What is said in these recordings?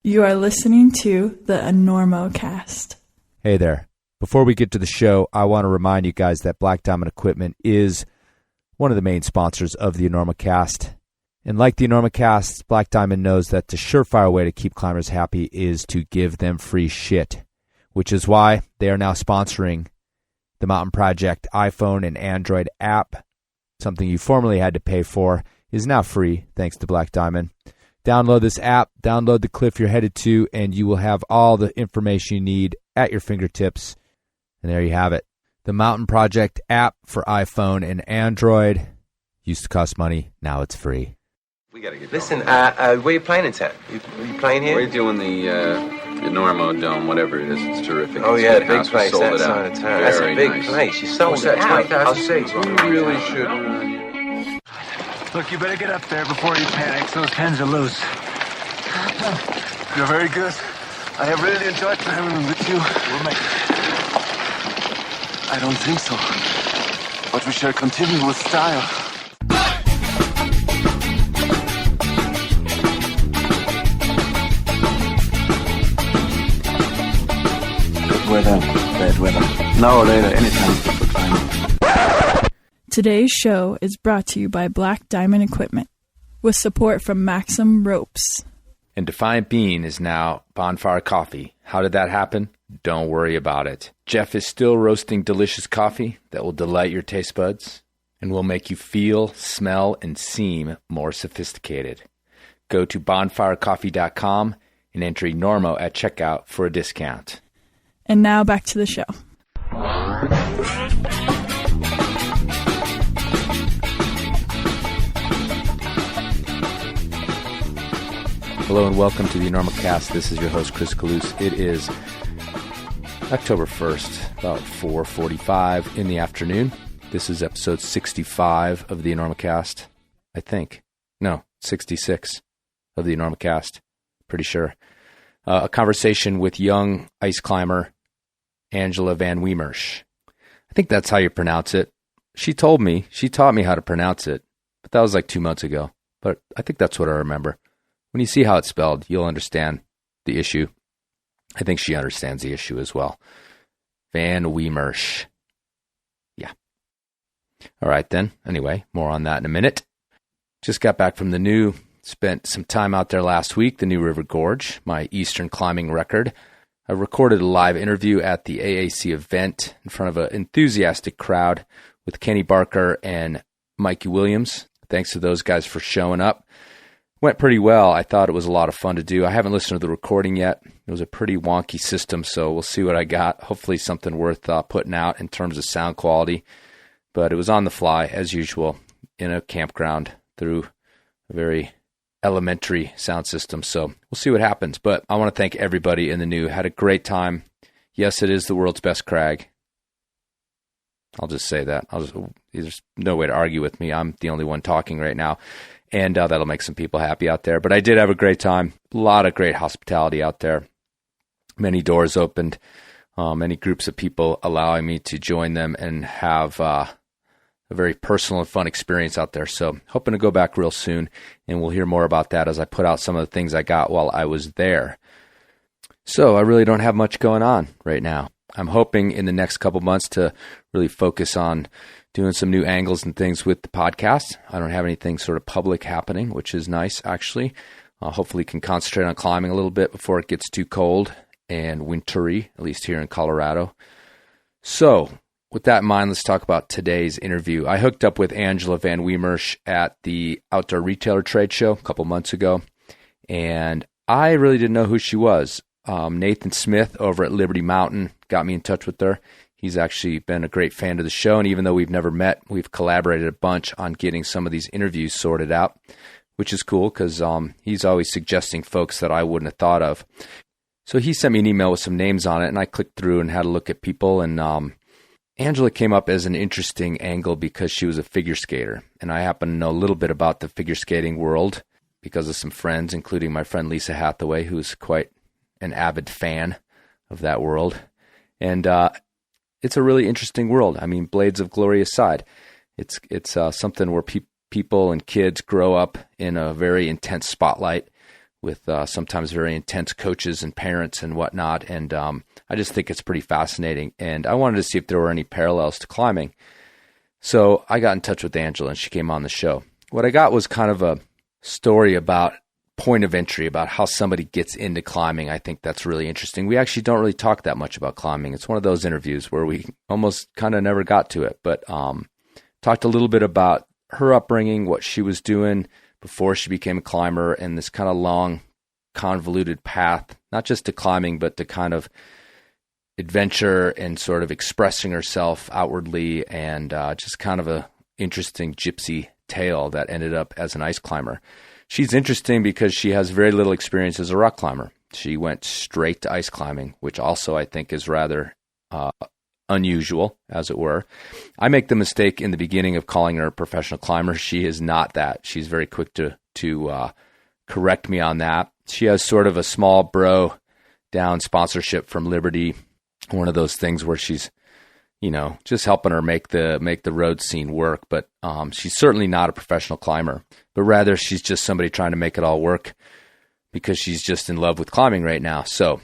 You are listening to the Enormocast. Hey there. Before we get to the show, I want to remind you guys that Black Diamond Equipment is one of the main sponsors of the Enormocast. And like the Enormocast, Black Diamond knows that the surefire way to keep climbers happy is to give them free shit, which is why they are now sponsoring the Mountain Project iPhone and Android app. Something you formerly had to pay for is now free thanks to Black Diamond. Download this app, download the cliff you're headed to, and you will have all the information you need at your fingertips. And there you have it. The Mountain Project app for iPhone and Android. Used to cost money, now it's free. We gotta get Listen, where are you playing in town? Are you playing here? We're doing the Normo Dome, whatever it is. It's terrific. Oh, It's yeah, a big house. We place, sold that it side out. of town. That's a Very big nice. place. You sold What's it that, out. 20,000 I'll see. seats? You really should. Look, you better get up there before he panics. Those pens are loose. You're very good. I have really enjoyed climbing with you. We'll make it. I don't think so. But we shall continue with style. Good weather, bad weather. Now or later, anytime for climbing. Today's show is brought to you by Black Diamond Equipment, with support from Maxim Ropes. And Defiant Bean is now Bonfire Coffee. How did that happen? Don't worry about it. Jeff is still roasting delicious coffee that will delight your taste buds and will make you feel, smell, and seem more sophisticated. Go to bonfirecoffee.com and enter Normo at checkout for a discount. And now back to the show. Hello and welcome to the Enormocast. This is your host, Chris Kalous. It is October 1st, about 4:45 in the afternoon. This is episode 65 of the Enormocast, I think. No, 66 of the Enormocast, pretty sure. A conversation with young ice climber Angela Van Wiemeersch. I think that's how you pronounce it. She taught me how to pronounce it, but that was like 2 months ago. But I think that's what I remember. When you see how it's spelled, you'll understand the issue. I think she understands the issue as well. Van Wiemeersch. Yeah. All right then. Anyway, more on that in a minute. Just got back from the new, spent some time out there last week, the New River Gorge, my eastern climbing record. I recorded a live interview at the AAC event in front of an enthusiastic crowd with Kenny Barker and Mikey Williams. Thanks to those guys for showing up. Went pretty well. I thought it was a lot of fun to do. I haven't listened to the recording yet. It was a pretty wonky system, so we'll see what I got. Hopefully something worth putting out in terms of sound quality. But it was on the fly, as usual, in a campground through a very elementary sound system. So we'll see what happens. But I want to thank everybody in the new. Had a great time. Yes, it is the world's best crag. I'll just say that. There's no way to argue with me. I'm the only one talking right now. And that'll make some people happy out there. But I did have a great time. A lot of great hospitality out there. Many doors opened. Many groups of people allowing me to join them and have a very personal and fun experience out there. So hoping to go back real soon. And we'll hear more about that as I put out some of the things I got while I was there. So I really don't have much going on right now. I'm hoping in the next couple months to really focus on doing some new angles and things with the podcast. I don't have anything sort of public happening, which is nice, actually. Hopefully can concentrate on climbing a little bit before it gets too cold and wintry, at least here in Colorado. So with that in mind, let's talk about today's interview. I hooked up with Angela Van Wiemeersch at the Outdoor Retailer Trade Show a couple months ago, and I really didn't know who she was. Nathan Smith over at Liberty Mountain got me in touch with her. He's actually been a great fan of the show, and even though we've never met, we've collaborated a bunch on getting some of these interviews sorted out, which is cool because he's always suggesting folks that I wouldn't have thought of. So he sent me an email with some names on it, and I clicked through and had a look at people, and Angela came up as an interesting angle because she was a figure skater, and I happen to know a little bit about the figure skating world because of some friends, including my friend Lisa Hathaway, who's quite an avid fan of that world. And it's a really interesting world. I mean, Blades of Glory aside, it's something where people and kids grow up in a very intense spotlight sometimes very intense coaches and parents and whatnot. And I just think it's pretty fascinating. And I wanted to see if there were any parallels to climbing. So I got in touch with Angela and she came on the show. What I got was kind of a story about point of entry, about how somebody gets into climbing. I think that's really interesting. We actually don't really talk that much about climbing. It's one of those interviews where we almost kind of never got to it, but talked a little bit about her upbringing, what she was doing before she became a climber, and this kind of long, convoluted path, not just to climbing, but to kind of adventure and sort of expressing herself outwardly, and just kind of a interesting gypsy tale that ended up as an ice climber. She's interesting because she has very little experience as a rock climber. She went straight to ice climbing, which also I think is rather unusual, as it were. I make the mistake in the beginning of calling her a professional climber. She is not that. She's very quick to correct me on that. She has sort of a small bro down sponsorship from Liberty, one of those things where she's, just helping her make the road scene work. But she's certainly not a professional climber, but rather she's just somebody trying to make it all work because she's just in love with climbing right now. So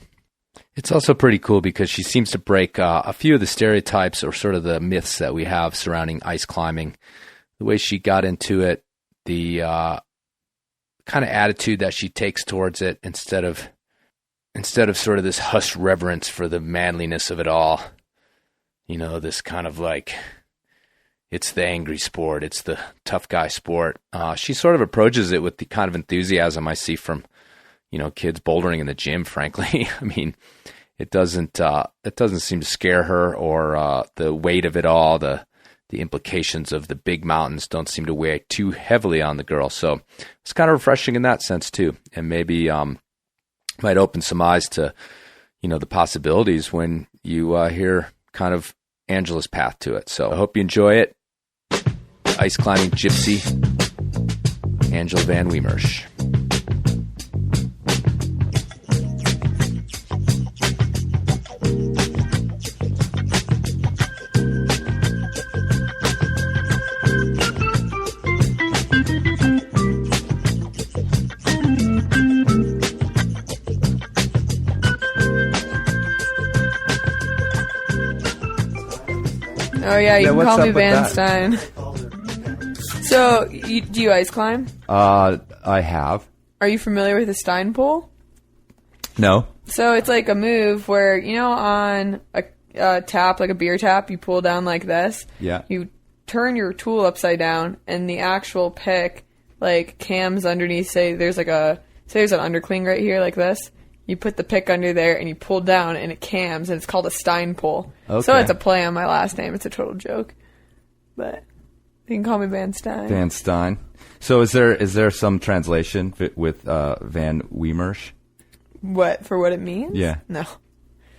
it's also pretty cool because she seems to break a few of the stereotypes or sort of the myths that we have surrounding ice climbing. The way she got into it, the kind of attitude that she takes towards it instead of sort of this hushed reverence for the manliness of it all. This kind of like, it's the angry sport, it's the tough guy sport. She sort of approaches it with the kind of enthusiasm I see from, kids bouldering in the gym, frankly. I mean, it doesn't seem to scare her, or the weight of it all, the implications of the big mountains don't seem to weigh too heavily on the girl. So it's kind of refreshing in that sense too. And maybe might open some eyes to, the possibilities when you hear kind of Angela's path to it. So I hope you enjoy it. Ice climbing gypsy, Angela Van Wiemeersch. Oh, yeah, you can what's call me up with Van that? Stein. So, do you ice climb? I have. Are you familiar with a Stein pole? No. So, it's like a move where, on a tap, like a beer tap, you pull down like this. Yeah. You turn your tool upside down, and the actual pick, like, cams underneath. Say there's an undercling right here, like this. You put the pick under there, and you pull down, and it cams, and it's called a Stein pole. Okay. So it's a play on my last name. It's a total joke. But you can call me Van Stein. Van Stein. So is there some translation with Van Wiemeersch? What, for what it means? Yeah. No.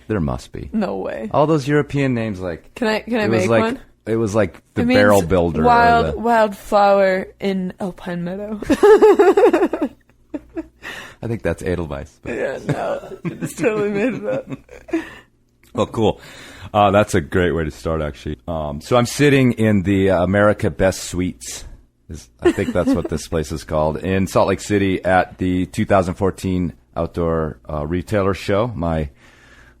There must be. No way. All those European names, like... Can I make one? It was like the barrel builder. Wildflower in Alpine Meadow. I think that's Edelweiss. But. Yeah, no. It's totally made it up. Well, cool. That's a great way to start, actually. So I'm sitting in the America Best Suites. I think that's what this place is called. In Salt Lake City at the 2014 Outdoor Retailer Show. My,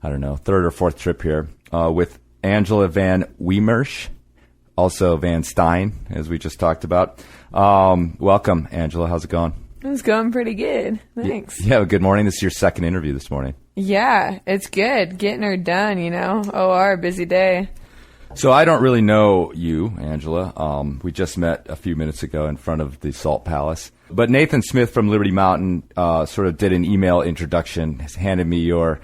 third or fourth trip here. With Angela Van Wiemeersch. Also Van Stein, as we just talked about. Welcome, Angela. How's it going? It's going pretty good. Thanks. Yeah, good morning. This is your second interview this morning. Yeah, it's good. Getting her done, OR, busy day. So I don't really know you, Angela. We just met a few minutes ago in front of the Salt Palace. But Nathan Smith from Liberty Mountain sort of did an email introduction, handed me your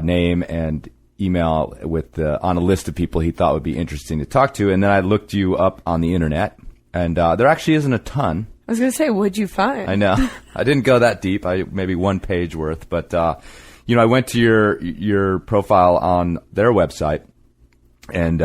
name and email with on a list of people he thought would be interesting to talk to. And then I looked you up on the internet, and there actually isn't a ton. I was going to say, what'd you find? I know. I didn't go that deep. Maybe one page worth. But, I went to your profile on their website and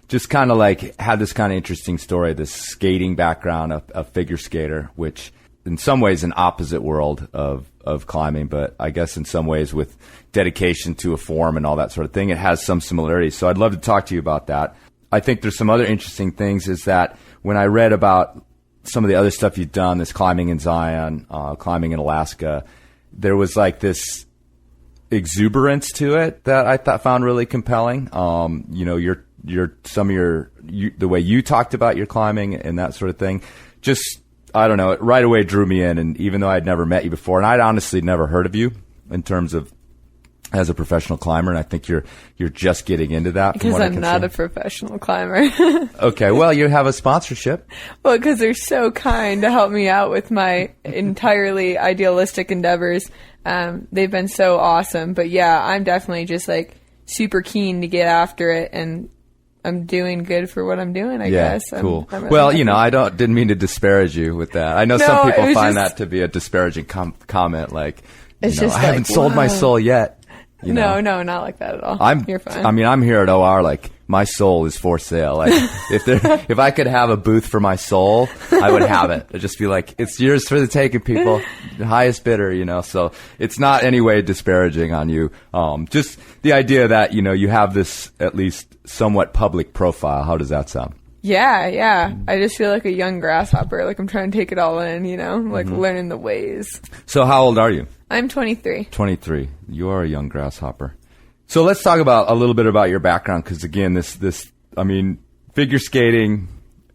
just kind of like had this kind of interesting story, this skating background, a figure skater, which in some ways an opposite world of climbing, but I guess in some ways with dedication to a form and all that sort of thing, it has some similarities. So I'd love to talk to you about that. I think there's some other interesting things is that when I read about some of the other stuff you've done, this climbing in Zion, climbing in Alaska, there was like this exuberance to it that I found really compelling. You know, the way you talked about your climbing and that sort of thing, just, I don't know, it right away drew me in. And even though I'd never met you before, and I'd honestly never heard of you in terms of as a professional climber, and I think you're just getting into that. Because I'm not a professional climber. Okay, well, you have a sponsorship. Well, because they're so kind to help me out with my entirely idealistic endeavors. They've been so awesome. But yeah, I'm definitely just like super keen to get after it, and I'm doing good for what I'm doing, I guess. Cool. I'm really well, happy. you know, didn't mean to disparage you with that. I know No, some people it was find just- that to be a disparaging comment, like, It's you know, just I haven't like, sold my wow. soul yet. You know? No, not like that at all. You're fine. I mean, I'm here at OR, like, my soul is for sale. Like, if I could have a booth for my soul, I would have it. It'd just be like, it's yours for the taking, people. The highest bidder, you know. So it's not any way disparaging on you. Just the idea that, you know, you have this at least somewhat public profile. How does that sound? Yeah. I just feel like a young grasshopper. Like I'm trying to take it all in, you know, like Mm-hmm. learning the ways. So how old are you? I'm 23. 23. You are a young grasshopper. So let's talk about a little bit about your background, because again, I mean, figure skating,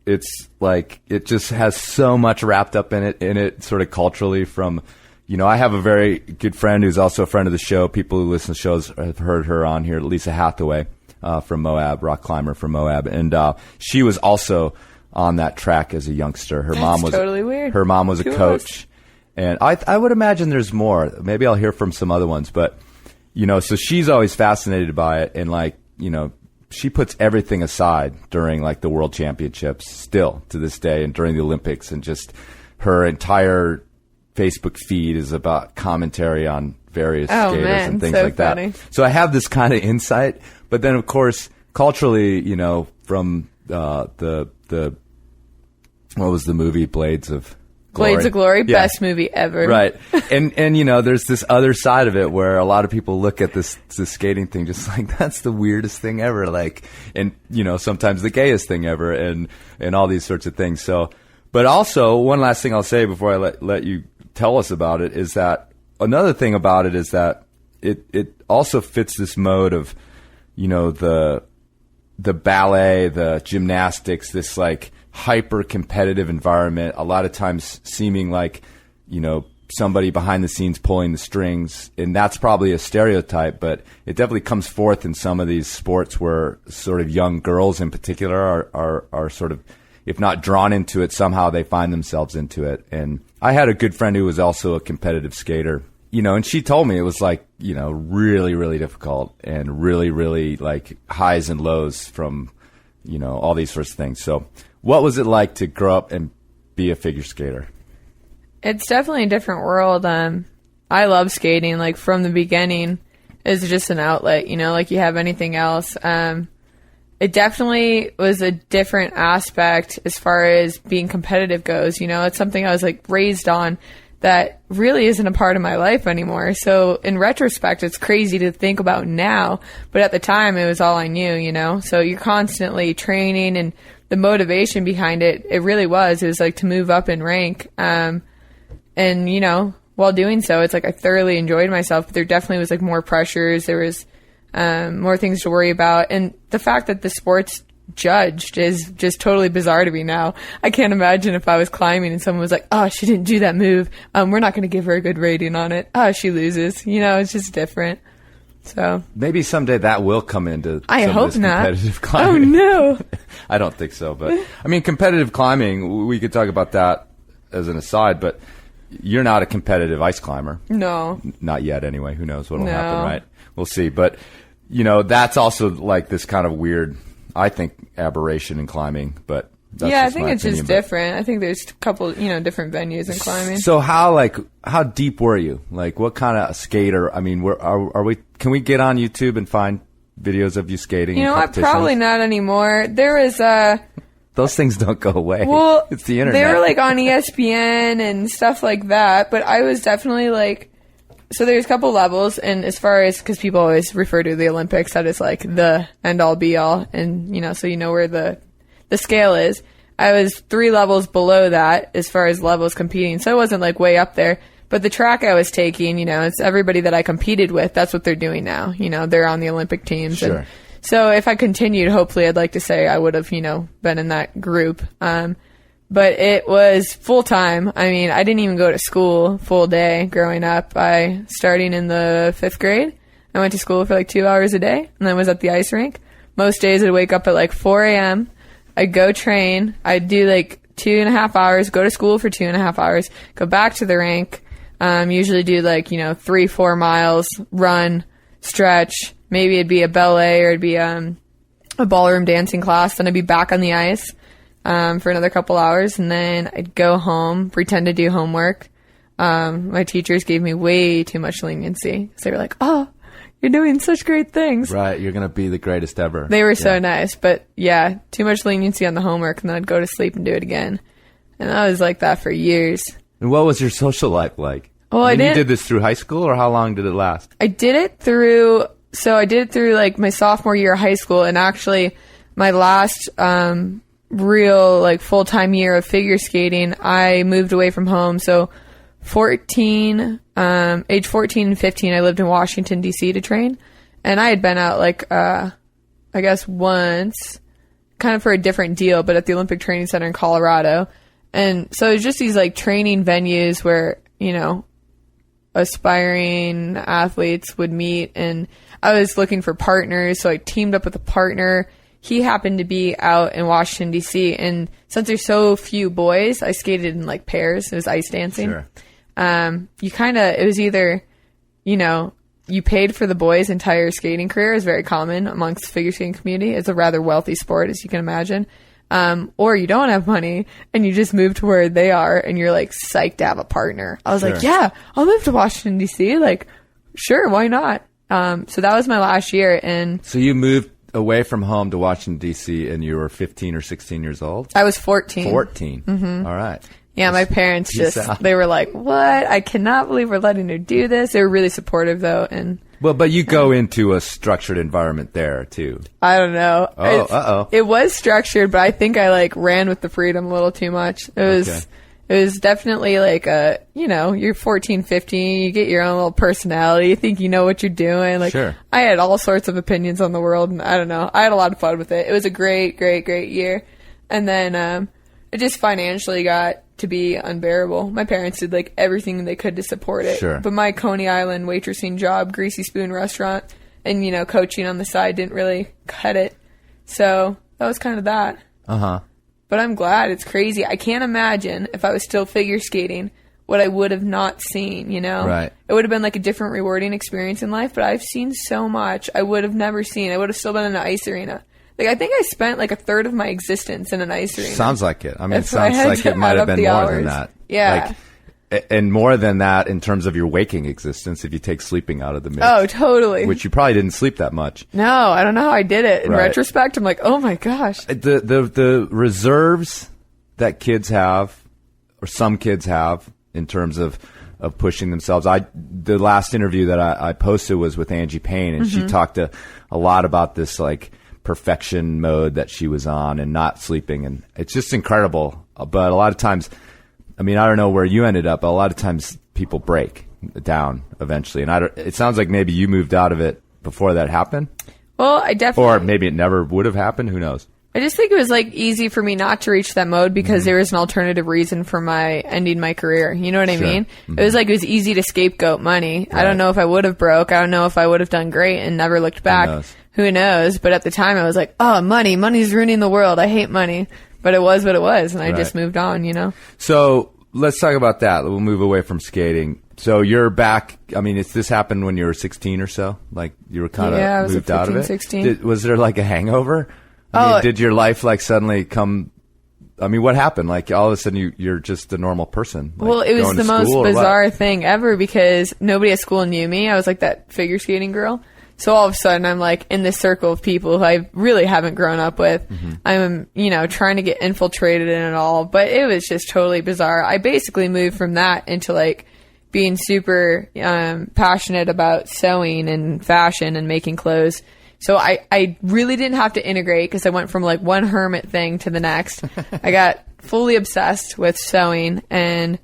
it's like, it just has so much wrapped up in it sort of culturally from, you know, I have a very good friend who's also a friend of the show. People who listen to shows have heard her on here, Lisa Hathaway, from Moab, rock climber from Moab. And, she was also on that track as a youngster. Her mom was totally weird. Her mom was a Who coach. And I would imagine there's more. Maybe I'll hear from some other ones, but, you know, so she's always fascinated by it. And like, you know, she puts everything aside during like the world championships still to this day, and during the Olympics, and just her entire Facebook feed is about commentary on various skaters and things so like funny. that. So I have this kind of insight, but then of course, culturally, you know, from, the what was the movie Blades of Glory, Yeah. best movie ever. Right. And you know, there's this other side of it where a lot of people look at this skating thing just like, that's the weirdest thing ever. Like, and you know, sometimes the gayest thing ever, and all these sorts of things. So, but also one last thing I'll say before I let you tell us about it is that another thing about it is that it also fits this mode of, you know, the ballet, the gymnastics, this like hyper competitive environment, a lot of times seeming like, you know, somebody behind the scenes pulling the strings. And that's probably a stereotype, but it definitely comes forth in some of these sports where sort of young girls in particular are sort of, if not drawn into it, somehow they find themselves into it. And I had a good friend who was also a competitive skater, you know, and she told me it was like, you know, really, really difficult, and really, really like highs and lows from, you know, all these sorts of things. So what was it like to grow up and be a figure skater? It's definitely a different world. I love skating, like from the beginning. It's just an outlet, you know, like you have anything else. It definitely was a different aspect as far as being competitive goes. You know, it's something I was like raised on that really isn't a part of my life anymore. So in retrospect, it's crazy to think about now, but at the time it was all I knew, you know? So you're constantly training, and the motivation behind it really was like to move up in rank. And, you know, while doing so, it's like I thoroughly enjoyed myself, but there definitely was like more pressures. There was more things to worry about. And the fact that the sport's judged is just totally bizarre to me now. I can't imagine if I was climbing and someone was like, oh, she didn't do that move. We're not going to give her a good rating on it. Oh, she loses. You know, it's just different. So maybe someday that will come into I some hope of this not. competitive climbing. Oh, no. I don't think so. But I mean, competitive climbing, we could talk about that as an aside, but you're not a competitive ice climber. No. Not yet, anyway. Who knows what'll No. happen, right? We'll see. But, you know, that's also like this kind of weird, I think, aberration in climbing. But that's Yeah, I just think my it's opinion, just but- different. I think there's a couple, you know, different venues in climbing. So how deep were you? Like, what kind of skater? I mean, are we? Can we get on YouTube and find videos of you skating? You know what? Probably not anymore. There was Those things don't go away. well, it's the internet. They were like on ESPN and stuff like that. But I was definitely like, so there's a couple levels, and as far as, because people always refer to the Olympics, that is like the end all be all, and you know, so you know where the scale is. I was 3 levels below that as far as levels competing. So I wasn't like way up there. But the track I was taking, it's everybody that I competed with. That's what they're doing now. They're on the Olympic teams. Sure. And so if I continued, hopefully I'd like to say I would have, been in that group. But it was full time. I mean, I didn't even go to school full day growing up. Starting in the 5th grade, I went to school for like 2 hours a day and then was at the ice rink. Most days I'd wake up at like 4 a.m. I'd go train. I'd do like 2.5 hours, go to school for 2.5 hours, go back to the rink. Usually do like, 3-4 miles, run, stretch. Maybe it'd be a ballet or it'd be a ballroom dancing class. Then I'd be back on the ice for another couple hours. And then I'd go home, pretend to do homework. My teachers gave me way too much leniency. So they were like, oh, you're doing such great things. Right. You're going to be the greatest ever. They were so nice. But yeah, too much leniency on the homework. And then I'd go to sleep and do it again. And I was like that for years. And what was your social life like? Well, you did this through high school, or how long did it last? I did it through like my sophomore year of high school, and actually my last real like full-time year of figure skating, I moved away from home. So age 14 and 15, I lived in Washington, D.C. to train. And I had been out like, I guess once, kind of for a different deal, but at the Olympic Training Center in Colorado. And so it's just these like training venues where, aspiring athletes would meet, and I was looking for partners. So I teamed up with a partner. He happened to be out in Washington, D.C. And since there's so few boys, I skated in like pairs. It was ice dancing. Sure. It was either, you paid for the boys' entire skating career is very common amongst the figure skating community. It's a rather wealthy sport, as you can imagine. Or you don't have money and you just move to where they are and you're like psyched to have a partner. I was like, yeah, I'll move to Washington, D.C. Like, sure, why not? So that was my last year. And so you moved away from home to Washington, D.C. and you were 15 or 16 years old? I was 14. 14. Mm-hmm. All right. Yeah, my parents they were like, what? I cannot believe we're letting her do this. They were really supportive though. And well, but you go into a structured environment there too. I don't know. Oh, It was structured, but I think I like ran with the freedom a little too much. It was definitely like you're 14, 15, you get your own little personality. You think you know what you're doing. Like, sure. I had all sorts of opinions on the world, and I don't know. I had a lot of fun with it. It was a great, great, great year. And then it just financially got to be unbearable. My parents did like everything they could to support it. Sure. But my Coney Island waitressing job, Greasy Spoon restaurant, and coaching on the side didn't really cut it. So that was kind of that. Uh-huh. But I'm glad. It's crazy. I can't imagine if I was still figure skating what I would have not seen, Right. It would have been like a different rewarding experience in life, but I've seen so much I would have never seen. I would have still been in an ice arena. Like, I think I spent like a third of my existence in an ice arena. Sounds like it. I mean, it If I sounds had like to it might add have up been the more hours. than that. Yeah. And more than that in terms of your waking existence, if you take sleeping out of the mix. Oh, totally. Which you probably didn't sleep that much. No, I don't know how I did it. In Right. retrospect, I'm like, oh my gosh. The reserves that kids have, or some kids have, in terms of pushing themselves. The last interview that I posted was with Angie Payne, and she talked a lot about this like perfection mode that she was on and not sleeping, and it's just incredible. But a lot of times, I mean, I don't know where you ended up, but a lot of times people break down eventually, and it sounds like maybe you moved out of it before that happened. Well, I definitely... Or maybe it never would have happened. Who knows? I just think it was like easy for me not to reach that mode because there was an alternative reason for my ending my career. You know what I mean? It was like it was easy to scapegoat money. Right. I don't know if I would have broke. I don't know if I would have done great and never looked back. Who knows? But at the time I was like, oh, money's ruining the world. I hate money. But it was what it was, and I just moved on, So let's talk about that. We'll move away from skating. So you're back. I mean, this happened when you were 16 or so? Like you were kind of moved out of it? 16. Was there like a hangover? I mean, did your life like suddenly come? I mean, what happened? Like all of a sudden you're just a normal person. Like, well, it was the most bizarre thing ever because nobody at school knew me. I was like that figure skating girl. So all of a sudden I'm like in this circle of people who I really haven't grown up with. I'm, trying to get infiltrated in it all, but it was just totally bizarre. I basically moved from that into like being super passionate about sewing and fashion and making clothes So I really didn't have to integrate because I went from like one hermit thing to the next. I got fully obsessed with sewing, and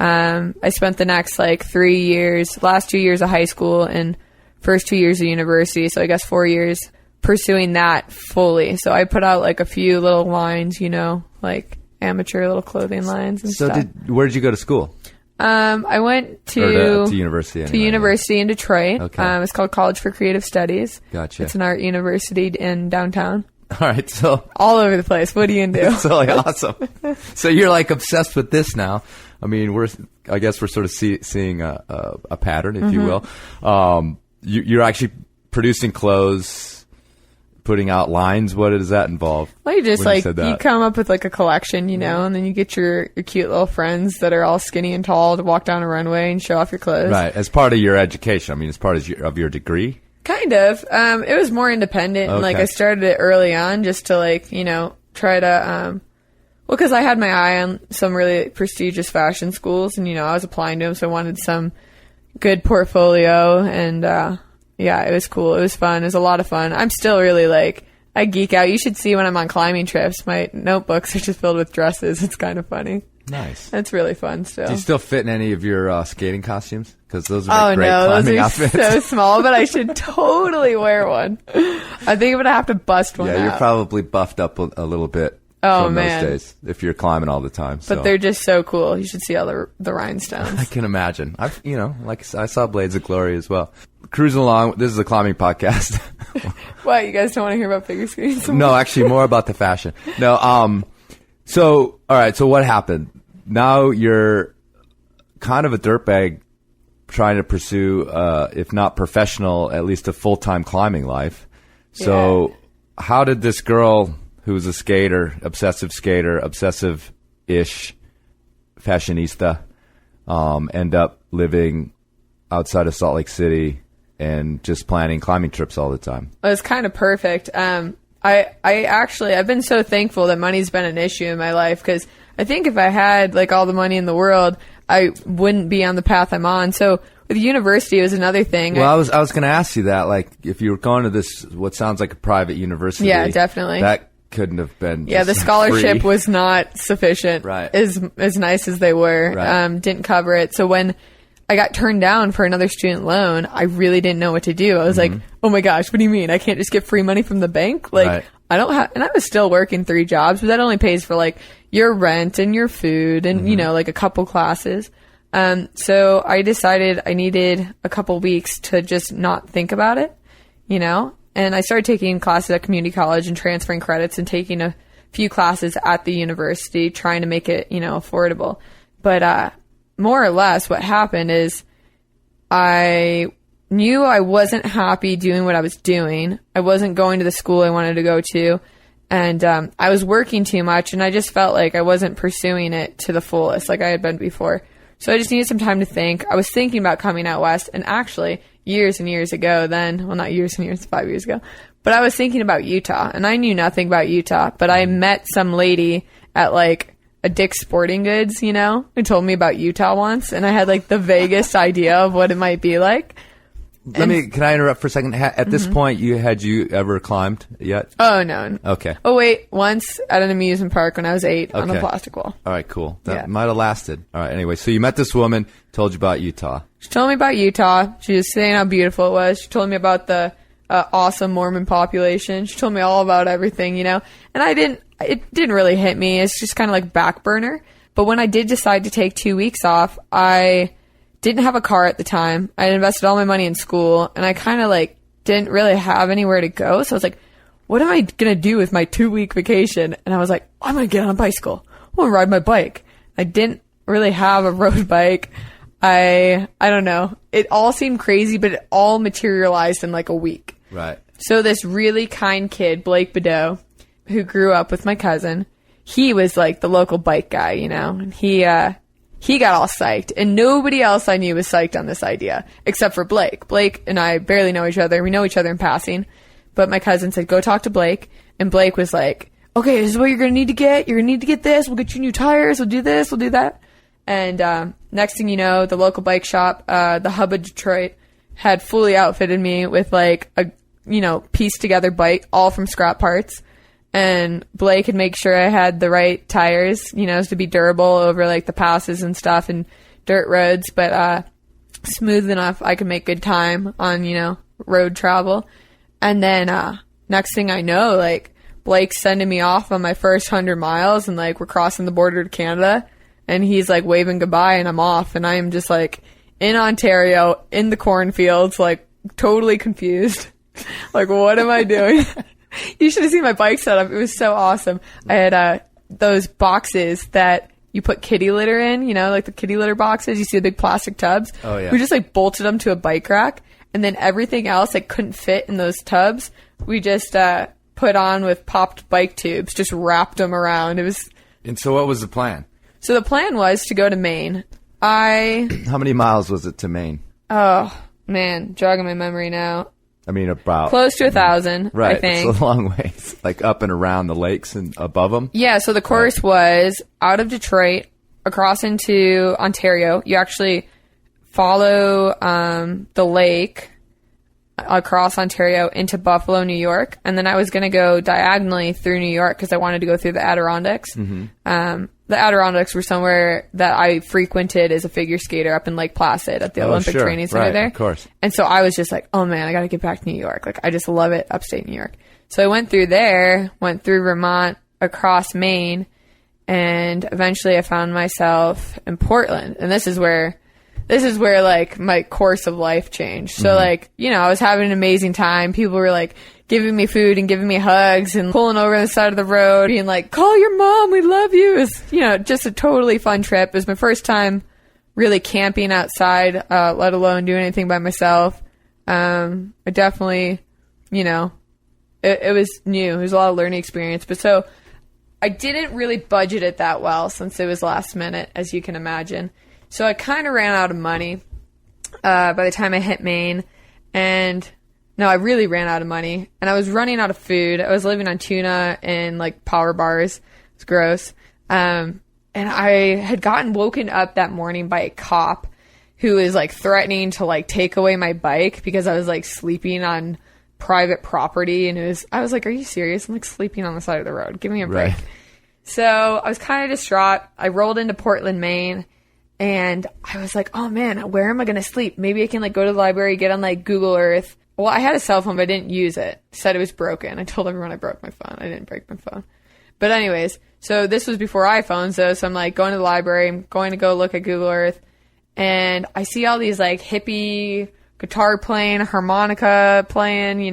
I spent the next like 3 years, last 2 years of high school and first 2 years of university. So I guess 4 years pursuing that fully. So I put out like a few little lines, you know, like amateur little clothing lines and stuff. Where did you go to school? I went to university. Anyway, to university in Detroit. Okay. It's called College for Creative Studies. Gotcha. It's an art university in downtown. All right, so All over the place. What are you gonna do? it's totally awesome. So you're like obsessed with this now. I mean, I guess we're sort of seeing a pattern, if you will. You're actually producing clothes, putting out lines. What does that involve? Well, you just when like you come up with like a collection, you know, and then you get your cute little friends that are all skinny and tall to walk down a runway and show off your clothes. Right, as part of your education. I mean, as part of your degree. Kind of. It was more independent, and like I started it early on just to like, you know, try to well, because I had my eye on some really prestigious fashion schools, and you know, I was applying to them, so I wanted some good portfolio, and yeah, it was cool. It was fun. It was a lot of fun. I'm still really like, I geek out. You should see when I'm on climbing trips. My notebooks are just filled with dresses. It's kind of funny. Nice. It's really fun still. Do you still fit in any of your skating costumes? Because those are great no, climbing those are outfits. so small, but I should totally wear one. I think I'm going to have to bust one out. Yeah, you're probably buffed up a little bit from those days if you're climbing all the time. But they're just so cool. You should see all the rhinestones. I can imagine. I saw Blades of Glory as well. Cruising along. This is a climbing podcast. What, you guys don't want to hear about figure skating? No, actually more about the fashion. No, so, all right, so what happened? Now you're kind of a dirtbag trying to pursue, if not professional, at least a full-time climbing life. So how did this girl who's a skater, obsessive-ish fashionista, end up living outside of Salt Lake City and just planning climbing trips all the time? It was kind of perfect. I've been so thankful that money's been an issue in my life, because I think if I had like all the money in the world, I wouldn't be on the path I'm on. So with university, it was another thing. Well, I was going to ask you that, like, if you were going to this, what sounds like a private university. Yeah, definitely. That couldn't have been. Yeah, the scholarship was not sufficient. Right. As nice as they were, right. Didn't cover it. So when I got turned down for another student loan, I really didn't know what to do. I was like, oh my gosh, what do you mean? I can't just get free money from the bank? Like, right. I don't have, and I was still working 3 jobs, but that only pays for like your rent and your food and, you know, like a couple classes. So I decided I needed a couple weeks to just not think about it, you know, and I started taking classes at community college and transferring credits and taking a few classes at the university, trying to make it, you know, affordable. But, more or less what happened is I knew I wasn't happy doing what I was doing. I wasn't going to the school I wanted to go to. And I was working too much, and I just felt like I wasn't pursuing it to the fullest like I had been before. So I just needed some time to think. I was thinking about coming out west, and actually years and years ago then, well, not years and years, 5 years ago, but I was thinking about Utah, and I knew nothing about Utah, but I met some lady at like a Dick's Sporting Goods, you know, who told me about Utah once, and I had like the vaguest idea of what it might be like. Can I interrupt for a second? At this point, had you ever climbed yet? Oh, no. Okay. Oh, wait. Once at an amusement park when I was 8 on a plastic wall. All right, cool. That might have lasted. All right, anyway, so you met this woman, told you about Utah. She told me about Utah. She was saying how beautiful it was. She told me about the awesome Mormon population. She told me all about everything, you know. And it didn't really hit me. It's just kind of like back burner. But when I did decide to take 2 weeks off, I didn't have a car at the time. I had invested all my money in school, and I kind of like didn't really have anywhere to go. So I was like, what am I going to do with my 2-week vacation? And I was like, I'm going to get on a bicycle. I'm going to ride my bike. I didn't really have a road bike. I don't know. It all seemed crazy, but it all materialized in like a week. Right. So this really kind kid, Blake Bedeau, who grew up with my cousin, he was like the local bike guy, you know, and he got all psyched, and nobody else I knew was psyched on this idea except for Blake. Blake and I barely know each other. We know each other in passing, but my cousin said, go talk to Blake. And Blake was like, okay, this is what you're going to need to get. You're going to need to get this. We'll get you new tires. We'll do this. We'll do that. And next thing you know, the local bike shop, the Hub of Detroit, had fully outfitted me with like a pieced together bike, all from scrap parts. And Blake could make sure I had the right tires, to be durable over like the passes and stuff and dirt roads, but smooth enough I could make good time on, road travel. And then next thing I know, like Blake's sending me off on my first 100 miles and like we're crossing the border to Canada and he's like waving goodbye and I'm off and I am just like in Ontario in the cornfields, like totally confused. Like, what am I doing? You should have seen my bike setup. It was so awesome. I had those boxes that you put kitty litter in, like the kitty litter boxes. You see the big plastic tubs? Oh, yeah. We just like bolted them to a bike rack. And then everything else that couldn't fit in those tubs, we just put on with popped bike tubes, just wrapped them around. And so what was the plan? So the plan was to go to Maine. How many miles was it to Maine? Oh, man, jogging my memory now. I mean, about... Close to 1,000, right, I think. It's a long ways. Like up and around the lakes and above them? Yeah, so the course was out of Detroit, across into Ontario. You actually follow the lake across Ontario into Buffalo, New York. And then I was going to go diagonally through New York because I wanted to go through the Adirondacks. Mm-hmm. The Adirondacks were somewhere that I frequented as a figure skater up in Lake Placid at the Olympic Training Center there. Of course. And so I was just like, oh man, I got to get back to New York. Like, I just love it, upstate New York. So I went through there, went through Vermont, across Maine, and eventually I found myself in Portland. And this is where like my course of life changed. So like, I was having an amazing time. People were like giving me food and giving me hugs and pulling over on the side of the road being like, call your mom, we love you. It was, just a totally fun trip. It was my first time really camping outside, let alone doing anything by myself. I definitely, it was new. It was a lot of learning experience. But so I didn't really budget it that well since it was last minute, as you can imagine. So I kind of ran out of money by the time I hit Maine. And no, I really ran out of money. And I was running out of food. I was living on tuna and like power bars. It's gross. And I had gotten woken up that morning by a cop who was like threatening to like take away my bike because I was like sleeping on private property. And I was like, are you serious? I'm like sleeping on the side of the road. Give me a break. Right. So I was kind of distraught. I rolled into Portland, Maine. And I was like, oh man, where am I going to sleep? Maybe I can like go to the library, get on like Google Earth. Well, I had a cell phone, but I didn't use it. Said it was broken. I told everyone I broke my phone. I didn't break my phone. But anyways, so this was before iPhones though. So I'm like going to the library. I'm going to go look at Google Earth. And I see all these like hippie guitar playing, harmonica playing,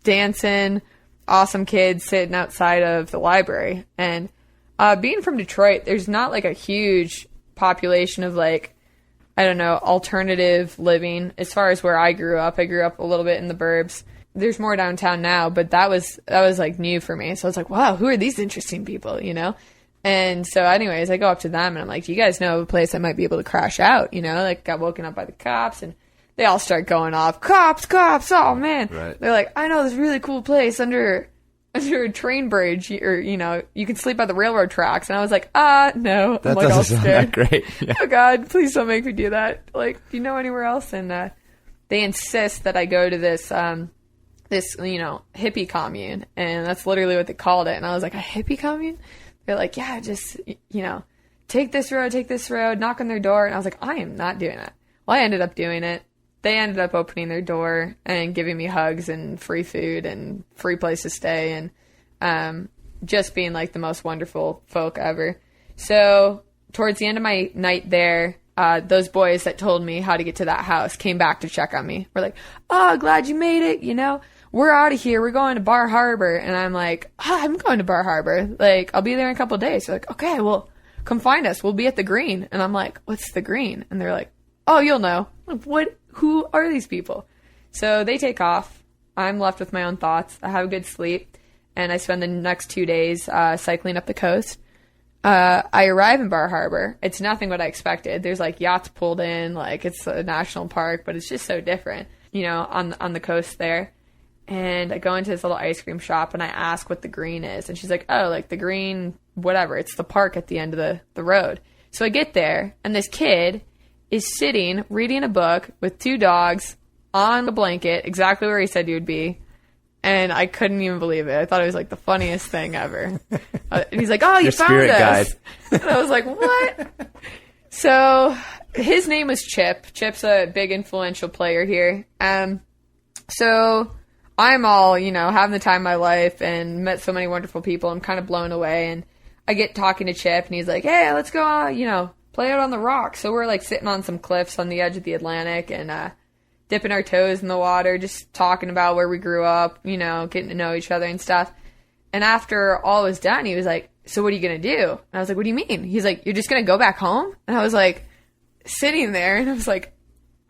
dancing, awesome kids sitting outside of the library. And being from Detroit, there's not like a huge population of like, I don't know, alternative living as far as where I grew up. I grew up a little bit in the burbs. There's more downtown now, but that was like new for me. So I was like, wow, who are these interesting people, And so anyways, I go up to them and I'm like, do you guys know of a place I might be able to crash out? Like got woken up by the cops and they all start going off. Cops, oh man. Right. They're like, I know this really cool place under a train bridge, or you can sleep by the railroad tracks. And I was like, no. That I'm like, doesn't sound that great. Yeah. Oh God, please don't make me do that. Like, do you know anywhere else? And they insist that I go to this hippie commune, and that's literally what they called it. And I was like, a hippie commune? They're like, yeah, just take this road, knock on their door. And I was like, I am not doing that. Well, I ended up doing it. They ended up opening their door and giving me hugs and free food and free place to stay and just being like the most wonderful folk ever. So towards the end of my night there, those boys that told me how to get to that house came back to check on me. We're like, oh, glad you made it. We're out of here. We're going to Bar Harbor. And I'm like, I'm going to Bar Harbor. Like, I'll be there in a couple of days. They're like, okay, well, come find us. We'll be at the Green. And I'm like, what's the Green? And they're like, oh, you'll know. I'm like, what? Who are these people? So they take off. I'm left with my own thoughts. I have a good sleep. And I spend the next 2 days cycling up the coast. I arrive in Bar Harbor. It's nothing what I expected. There's like yachts pulled in. Like it's a national park, but it's just so different, on the coast there. And I go into this little ice cream shop and I ask what the Green is. And she's like, oh, like the Green, whatever. It's the park at the end of the road. So I get there and this kid is sitting reading a book with two dogs on the blanket, exactly where he said he would be, And I couldn't even believe it. I thought it was like the funniest thing ever. And he's like, "Oh, you Your found spirit us." guide. And I was like, "What?" So his name was Chip. Chip's a big influential player here. So I'm all, having the time of my life and met so many wonderful people. I'm kind of blown away. And I get talking to Chip and he's like, "Hey, let's go, play out on the rocks." So we're like sitting on some cliffs on the edge of the Atlantic and dipping our toes in the water, just talking about where we grew up, getting to know each other and stuff. And after all was done, he was like, "So what are you going to do?" And I was like, "What do you mean?" He's like, "You're just going to go back home?" And I was like, sitting there, and I was like,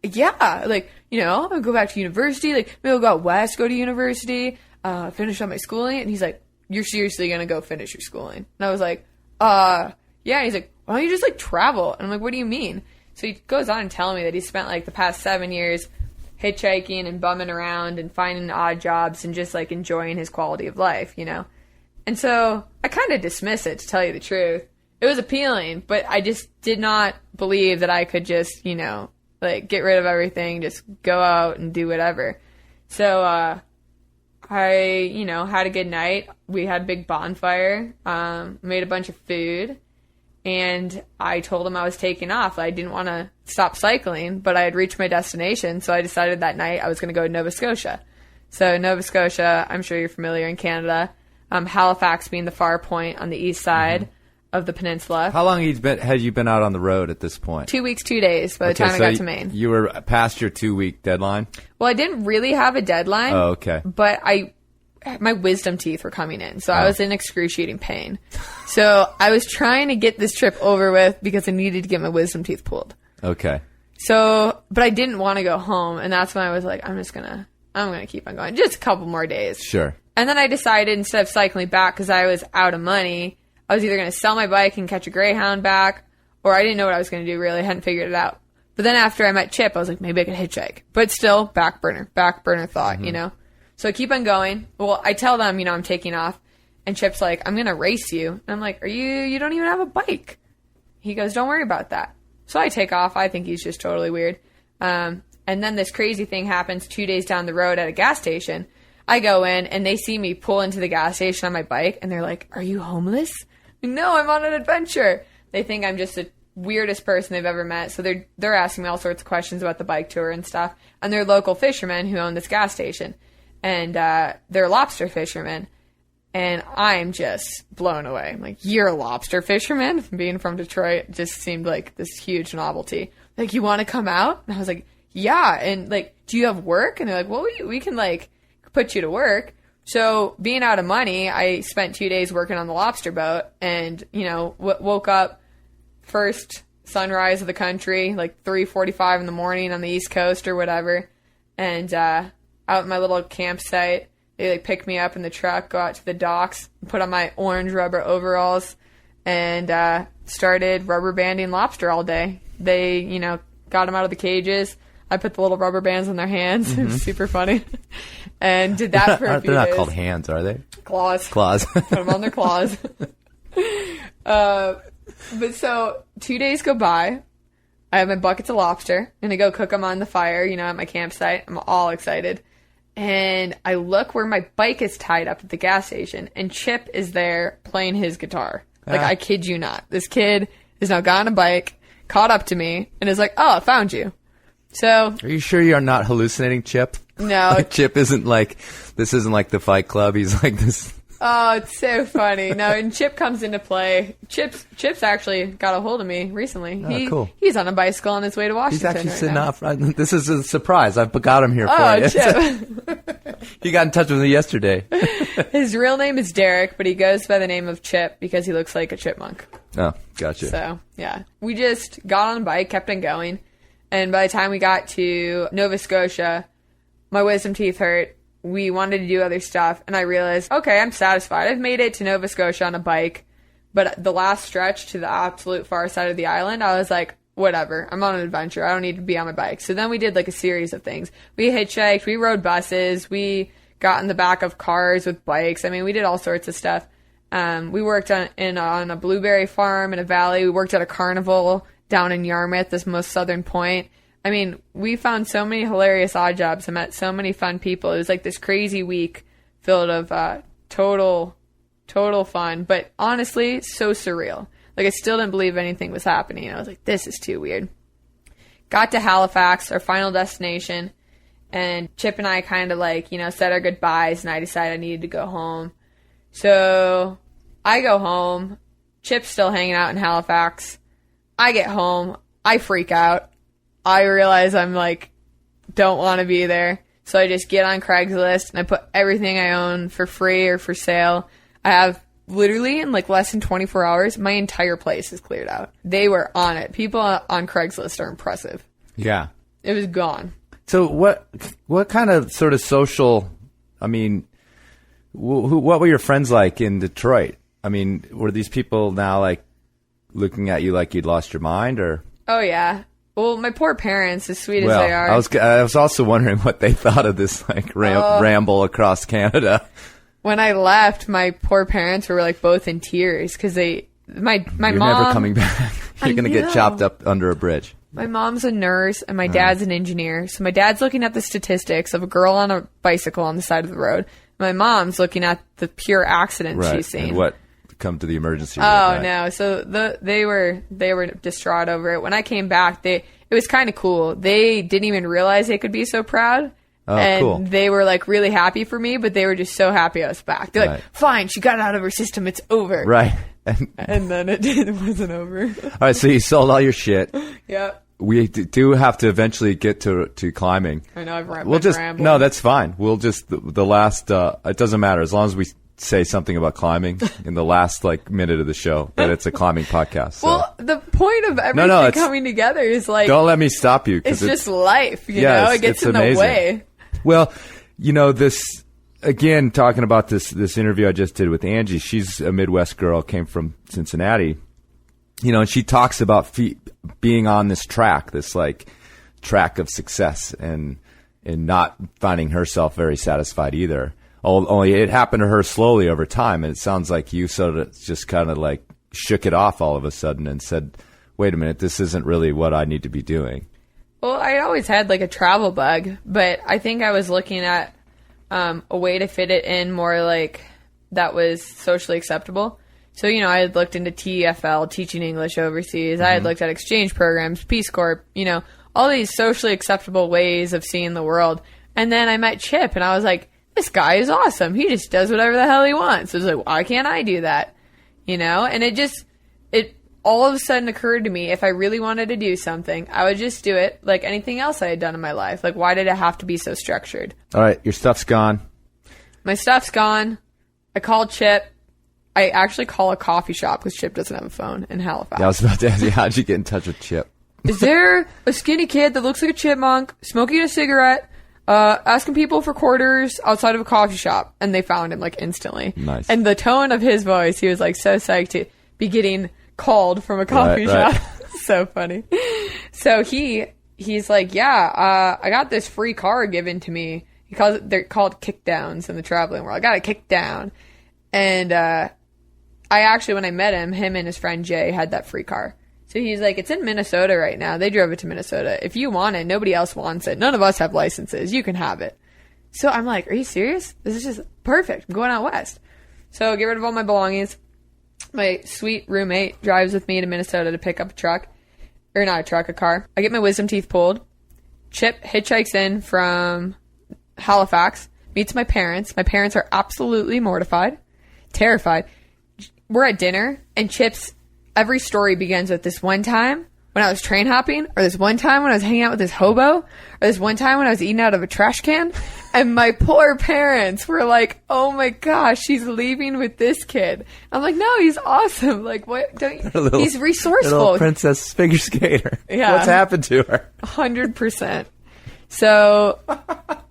"Yeah, like, I'm going to go back to university, like, maybe I'll go out west, go to university, finish up my schooling." And he's like, "You're seriously going to go finish your schooling?" And I was like, yeah. And he's like, "Why don't you just, like, travel?" And I'm like, "What do you mean?" So he goes on and telling me that he spent, like, the past 7 years hitchhiking and bumming around and finding odd jobs and just, like, enjoying his quality of life, And so I kind of dismiss it, to tell you the truth. It was appealing, but I just did not believe that I could just, like, get rid of everything, just go out and do whatever. So I, had a good night. We had a big bonfire, made a bunch of food, and I told him I was taking off. I didn't want to stop cycling, but I had reached my destination, so I decided that night I was going to go to Nova Scotia. So Nova Scotia, I'm sure you're familiar in Canada, Halifax being the far point on the east side of the peninsula. How long had you been out on the road at this point? 2 weeks, 2 days by the time I got to Maine. You were past your 2-week deadline? Well, I didn't really have a deadline. Oh, okay. But my wisdom teeth were coming in, so I was in excruciating pain. So I was trying to get this trip over with because I needed to get my wisdom teeth pulled. Okay. So, but I didn't want to go home, and that's when I was like, I'm gonna keep on going, just a couple more days. Sure. And then I decided, instead of cycling back because I was out of money, I was either going to sell my bike and catch a Greyhound back, or I didn't know what I was going to do, really. I hadn't figured it out. But then after I met Chip, I was like, maybe I could hitchhike. But still, back burner thought, So I keep on going. Well, I tell them, I'm taking off. And Chip's like, "I'm going to race you." And I'm like, you don't even have a bike. He goes, "Don't worry about that." So I take off. I think he's just totally weird. And then this crazy thing happens 2 days down the road at a gas station. I go in, and they see me pull into the gas station on my bike, and they're like, "Are you homeless?" "No, I'm on an adventure." They think I'm just the weirdest person they've ever met, so they're asking me all sorts of questions about the bike tour and stuff. And they're local fishermen who own this gas station, and they're lobster fishermen. And I'm just blown away. I'm like, "You're a lobster fisherman?" Being from Detroit just seemed like this huge novelty. Like, "You want to come out?" And I was like, "Yeah." And like, "Do you have work?" And they're like, "Well, we can like put you to work." So being out of money, I spent 2 days working on the lobster boat, and woke up first sunrise of the country, like 3:45 in the morning on the East Coast or whatever, and out at my little campsite, they like pick me up in the truck, go out to the docks, put on my orange rubber overalls, and started rubber banding lobster all day. They got them out of the cages. I put the little rubber bands on their hands. It was super funny. And did that for a few days. They're not called hands, are they? Claws. Put them on their claws. But so 2 days go by. I have my buckets of lobster, and I go cook them on the fire, at my campsite. I'm all excited. And I look where my bike is tied up at the gas station, and Chip is there playing his guitar. Like, I kid you not. This kid has now got on a bike, caught up to me, and is like, "Oh, I found you." So, are you sure you're not hallucinating, Chip? No. Like, Chip isn't like, this isn't like the Fight Club. He's like this. Oh, it's so funny. No, and Chip comes into play. Chip's actually got a hold of me recently. Oh, cool. He's on a bicycle on his way to Washington. He's actually right sitting now. off. This is a surprise. I've got him here for you. Oh, Chip. He got in touch with me yesterday. His real name is Derek, but he goes by the name of Chip because he looks like a chipmunk. Oh, gotcha. So, yeah. We just got on a bike, kept on going. And by the time we got to Nova Scotia, my wisdom teeth hurt. We wanted to do other stuff, and I realized, okay, I'm satisfied. I've made it to Nova Scotia on a bike, but the last stretch to the absolute far side of the island, I was like, whatever, I'm on an adventure. I don't need to be on my bike. So then we did like a series of things. We hitchhiked, we rode buses, we got in the back of cars with bikes. I mean, we did all sorts of stuff. We worked on a blueberry farm in a valley. We worked at a carnival down in Yarmouth, this most southern point. I mean, we found so many hilarious odd jobs and met so many fun people. It was like this crazy week filled of total fun. But honestly, so surreal. Like, I still didn't believe anything was happening. I was like, this is too weird. Got to Halifax, our final destination, and Chip and I kind of like, said our goodbyes, and I decided I needed to go home. So I go home. Chip's still hanging out in Halifax. I get home. I freak out. I realize I'm like, don't want to be there. So I just get on Craigslist and I put everything I own for free or for sale. I have literally in like less than 24 hours, my entire place is cleared out. They were on it. People on Craigslist are impressive. Yeah. It was gone. So what kind of sort of social, I mean, what were your friends like in Detroit? I mean, were these people now like looking at you like you'd lost your mind, or? Oh yeah. Well, my poor parents, as sweet as they are. I was also wondering what they thought of this like ramble across Canada. When I left, my poor parents were like both in tears because my You're mom. never coming back. You're going to get chopped up under a bridge. My mom's a nurse and my dad's an engineer. So my dad's looking at the statistics of a girl on a bicycle on the side of the road. My mom's looking at the pure accident she's seen. And what come to the emergency room. Oh, no. So they were distraught over it. When I came back, it was kind of cool. They didn't even realize they could be so proud. Oh, and cool. They were like really happy for me, but they were just so happy I was back. They're like, fine, she got it out of her system. It's over. Right. And then it wasn't over. All right. So you sold all your shit. Yep. We do have to eventually get to climbing. I know I've rambled. No, that's fine. We'll just the last. It doesn't matter as long as we say something about climbing in the last like minute of the show that it's a climbing podcast. So. Well, the point of everything coming together is like, don't let me stop you. It's just life, you know. It gets in the way. Well, this again, talking about this interview I just did with Angie. She's a Midwest girl, came from Cincinnati. And she talks about being on this track, this like track of success, and not finding herself very satisfied either. Only it happened to her slowly over time, and it sounds like you sort of just kind of like shook it off all of a sudden and said, "Wait a minute, this isn't really what I need to be doing." Well, I always had like a travel bug, but I think I was looking at a way to fit it in more like that was socially acceptable. So, I had looked into TEFL, teaching English overseas. I had looked at exchange programs, Peace Corps, all these socially acceptable ways of seeing the world. And then I met Chip, and I was like, this guy is awesome. He just does whatever the hell he wants. I was like, why can't I do that? And it all of a sudden occurred to me, if I really wanted to do something, I would just do it like anything else I had done in my life. Like, why did it have to be so structured? All right, your stuff's gone. My stuff's gone. I called Chip. I actually call a coffee shop because Chip doesn't have a phone in Halifax. Yeah, I was about to ask you, how'd you get in touch with Chip? Is there a skinny kid that looks like a chipmunk, smoking a cigarette, asking people for quarters outside of a coffee shop? And they found him like instantly. Nice. And the tone of his voice, he was like so psyched to be getting called from a coffee shop. So funny. So he's like, yeah, I got this free car given to me. They're called kickdowns in the traveling world. I got a kick down. And I actually, when I met him and his friend Jay had that free car. So he's like, it's in Minnesota right now. They drove it to Minnesota. If you want it, nobody else wants it. None of us have licenses. You can have it. So I'm like, are you serious? This is just perfect. I'm going out west. So get rid of all my belongings. My sweet roommate drives with me to Minnesota to pick up a truck. Or not a truck, a car. I get my wisdom teeth pulled. Chip hitchhikes in from Halifax, meets my parents. My parents are absolutely mortified, terrified. We're at dinner, and Chip's every story begins with this one time when I was train hopping, or this one time when I was hanging out with this hobo, or this one time when I was eating out of a trash can. And my poor parents were like, oh my gosh, she's leaving with this kid. I'm like, no, he's awesome. Like, what? He's resourceful. Little princess figure skater. Yeah. What's happened to her? 100%. So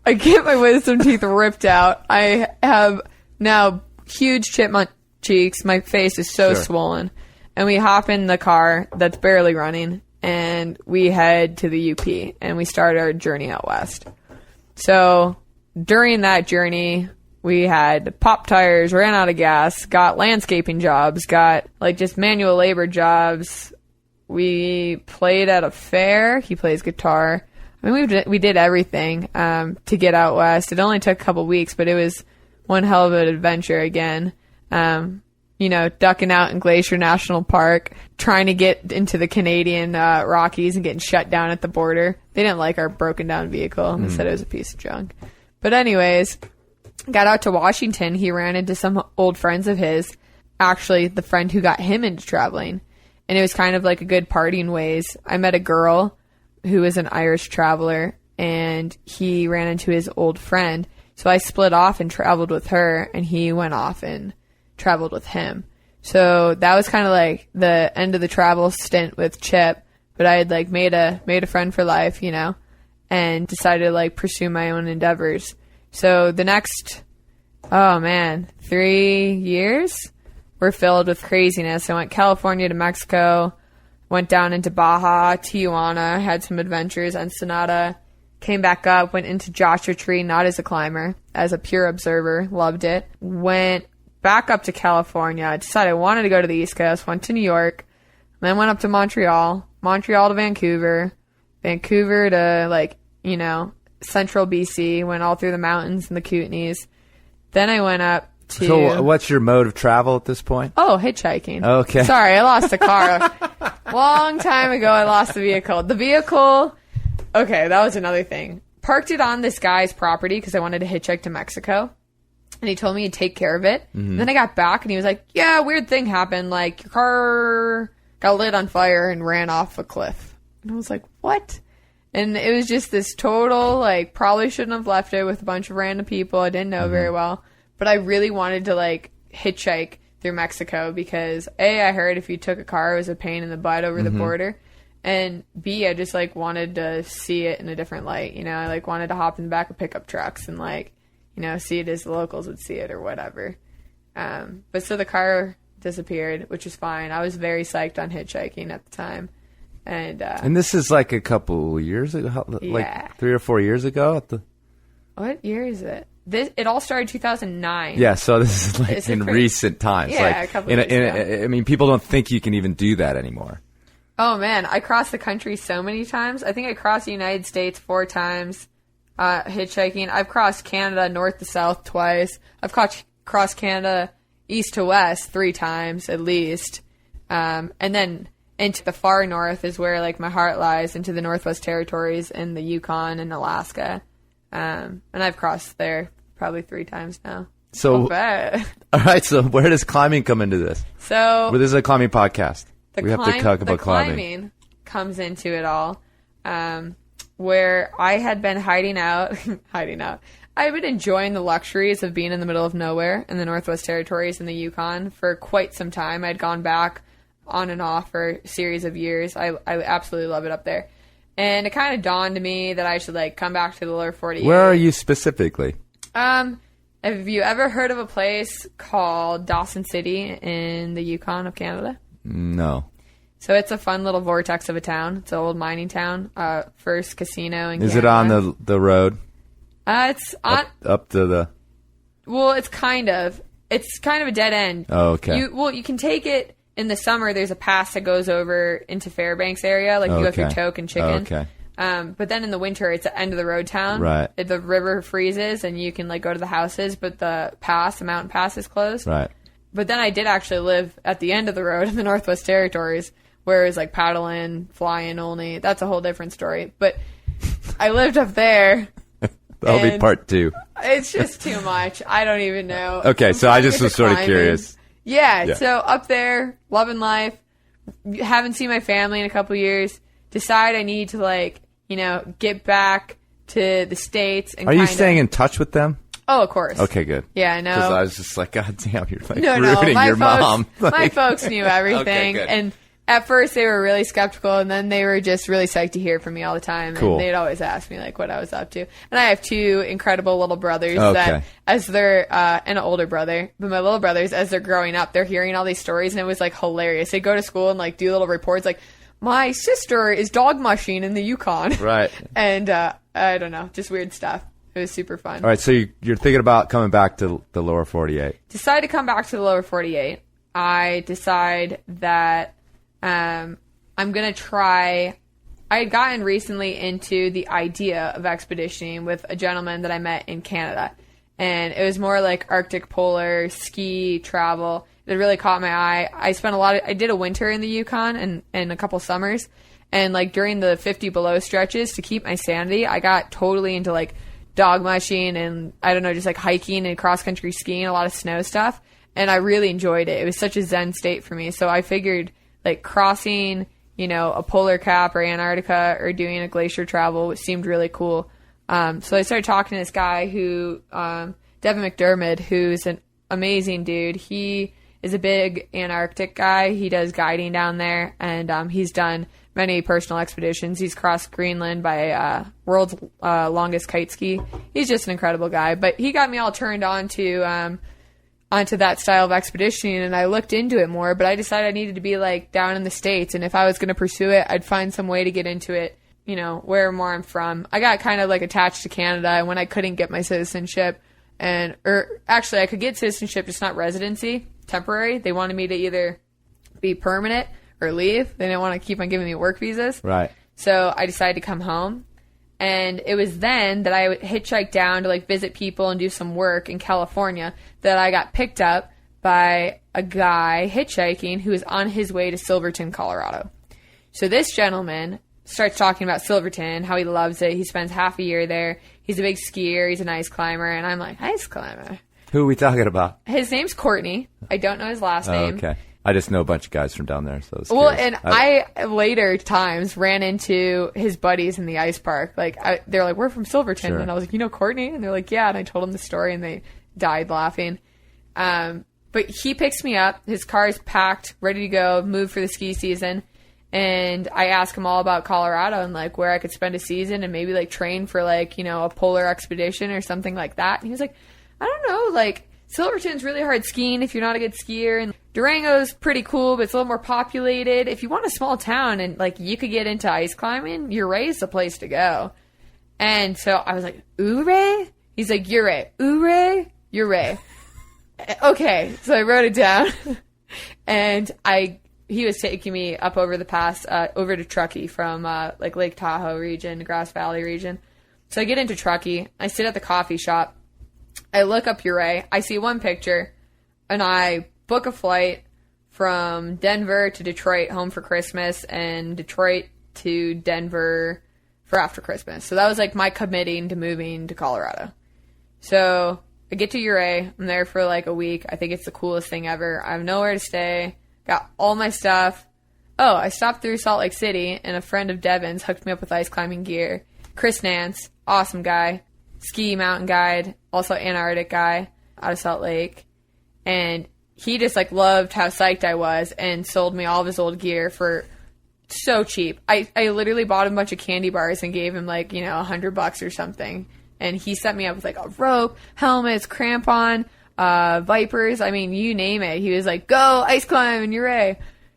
I get my wisdom teeth ripped out. I have now huge chipmunk cheeks. My face is so swollen. And we hop in the car that's barely running, and we head to the UP, and we start our journey out west. So during that journey, we had pop tires, ran out of gas, got landscaping jobs, got like just manual labor jobs. We played at a fair. He plays guitar. I mean, we did everything to get out west. It only took a couple weeks, but it was one hell of an adventure again. Ducking out in Glacier National Park, trying to get into the Canadian Rockies and getting shut down at the border. They didn't like our broken down vehicle. They said it was a piece of junk. But anyways, got out to Washington. He ran into some old friends of his, actually the friend who got him into traveling. And it was kind of like a good partying ways. I met a girl who was an Irish traveler, and he ran into his old friend. So I split off and traveled with her, and he went off and traveled with him. So that was kind of like the end of the travel stint with Chip. But I had like made a friend for life, and decided to like pursue my own endeavors. So the next, 3 years were filled with craziness. I went California to Mexico, went down into Baja, Tijuana, had some adventures, Ensenada, came back up, went into Joshua Tree, not as a climber, as a pure observer, loved it. Went back up to California. I decided I wanted to go to the East Coast, went to New York, then went up to Montreal to Vancouver to central BC, went all through the mountains and the Kootenays. Then I went up to... So what's your mode of travel at this point? Oh, hitchhiking. Okay. Sorry, I lost a car. Long time ago, I lost the vehicle. The vehicle... Okay, that was another thing. Parked it on this guy's property because I wanted to hitchhike to Mexico. And he told me he'd take care of it. Mm-hmm. Then I got back and he was like, yeah, weird thing happened. Like, your car got lit on fire and ran off a cliff. And I was like, what? And it was just this total, like, probably shouldn't have left it with a bunch of random people I didn't know very well. But I really wanted to, like, hitchhike through Mexico because, A, I heard if you took a car, it was a pain in the butt over the border. And B, I just, like, wanted to see it in a different light. I, like, wanted to hop in the back of pickup trucks and, like, see it as the locals would see it or whatever. But so the car disappeared, which is fine. I was very psyched on hitchhiking at the time. And this is like a couple years ago, like 3 or 4 years ago? What year is it? It all started 2009. Yeah, so this is like in recent times. Yeah, like, a couple years ago. I mean, people don't think you can even do that anymore. Oh, man. I crossed the country so many times. I think I crossed the United States 4 times. Hitchhiking. I've crossed Canada north to south twice. I've crossed Canada east to west 3 times at least. And then into the far north is where like my heart lies, into the Northwest Territories and the Yukon and Alaska. And I've crossed there probably 3 times now. So, all right. So where does climbing come into this? This is a climbing podcast. We have to talk about climbing. Comes into it all. Where I had been hiding out. I've been enjoying the luxuries of being in the middle of nowhere in the Northwest Territories and the Yukon for quite some time. I'd gone back on and off for a series of years. I absolutely love it up there. And it kind of dawned to me that I should like come back to the lower 48. Where are you specifically? Have you ever heard of a place called Dawson City in the Yukon of Canada? No. So it's a fun little vortex of a town. It's an old mining town. First casino in Canada. Is it on the road? It's on up to the. Well, it's kind of a dead end. Oh, okay. You can take it in the summer. There's a pass that goes over into Fairbanks area, like you go through Tok and Chicken. Okay. But then in the winter, it's an end of the road town. Right. The river freezes and you can like go to the houses, but the mountain pass is closed. Right. But then I did actually live at the end of the road in the Northwest Territories, where it was like paddling, flying only. That's a whole different story. But I lived up there. That'll be part 2. It's just too much. I don't even know. Okay, so I just was sort of curious. Yeah, so up there, loving life. Haven't seen my family in a couple years. Decide I need to get back to the States. And are you staying in touch with them? Oh, of course. Okay, good. Yeah, I know. Because I was just like, God damn, you're like no, ruining your mom. My folks knew everything. Okay, good. And at first they were really skeptical, and then they were just really psyched to hear from me all the time. Cool. And they'd always ask me like what I was up to. And I have 2 incredible little brothers that as they're and an older brother, but my little brothers, as they're growing up, they're hearing all these stories, and it was like hilarious. They go to school and like do little reports like, my sister is dog mushing in the Yukon. Right. And I don't know, just weird stuff. It was super fun. All right, so you're thinking about coming back to the lower 48. Decide to come back to the lower 48. I decide that I'm going to try... I had gotten recently into the idea of expeditioning with a gentleman that I met in Canada. and it was more like Arctic polar ski travel. It really caught my eye. I did a winter in the Yukon and a couple summers, and like during the 50 below stretches, to keep my sanity, I got totally into like dog mushing and I don't know, just like hiking and cross country skiing, a lot of snow stuff. And I really enjoyed it. It was such a zen state for me. So I figured like crossing, you know, a polar cap or Antarctica or doing a glacier travel seemed really cool. So I started talking to this guy who, Devin McDermott, who's an amazing dude. He is a big Antarctic guy. He does guiding down there, and he's done many personal expeditions. He's crossed Greenland by world's longest kite ski. He's just an incredible guy. But he got me all turned on to onto that style of expeditioning, and I looked into it more, but I decided I needed to be like down in the States, and if I was going to pursue it, I'd find some way to get into it, you know, where more I'm from. I got kind of like attached to Canada, and when I couldn't get my citizenship, or actually I could get citizenship, just not residency, temporary. They wanted me to either be permanent or leave. They didn't want to keep on giving me work visas. Right. So I decided to come home. And it was then that I hitchhiked down to like visit people and do some work in California that I got picked up by a guy hitchhiking who was on his way to Silverton, Colorado. So this gentleman starts talking about Silverton, how he loves it. He spends half a year there. He's a big skier. He's an ice climber. And I'm like, ice climber? Who are we talking about? His name's Courtney. I don't know his last name. Okay. I just know a bunch of guys from down there. So well, and I later times ran into his buddies in the ice park. Like they're like, we're from Silverton. Sure. And I was like, you know Courtney? And they're like, yeah. And I told them the story and they died laughing. But he picks me up. His car is packed, ready to go, move for the ski season. And I asked him all about Colorado and like where I could spend a season and maybe like train for like, you know, a polar expedition or something like that. And he was like, I don't know, like Silverton's really hard skiing if you're not a good skier, and Durango's pretty cool, but it's a little more populated. If you want a small town and like you could get into ice climbing, Uray's the place to go. And so I was like, Uray? He's like, Uray. Uray? Uray. Okay, so I wrote it down, and he was taking me up over the pass, over to Truckee from like Lake Tahoe region, Grass Valley region. So I get into Truckee. I sit at the coffee shop. I look up Uray. I see one picture, and I book a flight from Denver to Detroit, home for Christmas, and Detroit to Denver for after Christmas. So that was like my committing to moving to Colorado. So I get to Uray. I'm there for like a week. I think it's the coolest thing ever. I have nowhere to stay. Got all my stuff. Oh, I stopped through Salt Lake City, and a friend of Devin's hooked me up with ice climbing gear. Chris Nance, awesome guy. Ski mountain guide, also Antarctic guy out of Salt Lake. And he just like loved how psyched I was and sold me all of his old gear for so cheap. I literally bought him a bunch of candy bars and gave him like, you know, $100 or something. And he set me up with like a rope, helmets, crampon, Vipers. I mean, you name it. He was like, go ice climb in Uray.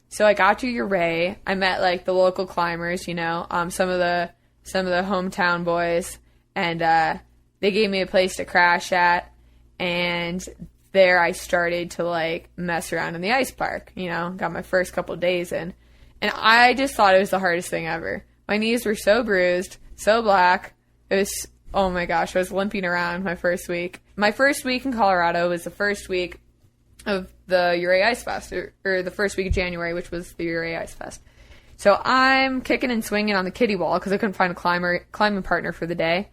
So I got to Uray. I met like the local climbers, you know, some of the hometown boys, and they gave me a place to crash at, and there I started to like mess around in the ice park, you know, got my first couple of days in, and I just thought it was the hardest thing ever. My knees were so bruised, so black. It was, oh my gosh, I was limping around my first week. My first week in Colorado was the first week of the Uray Ice Fest, or the first week of January, which was the Uray Ice Fest. So I'm kicking and swinging on the kiddie wall because I couldn't find a climbing partner for the day.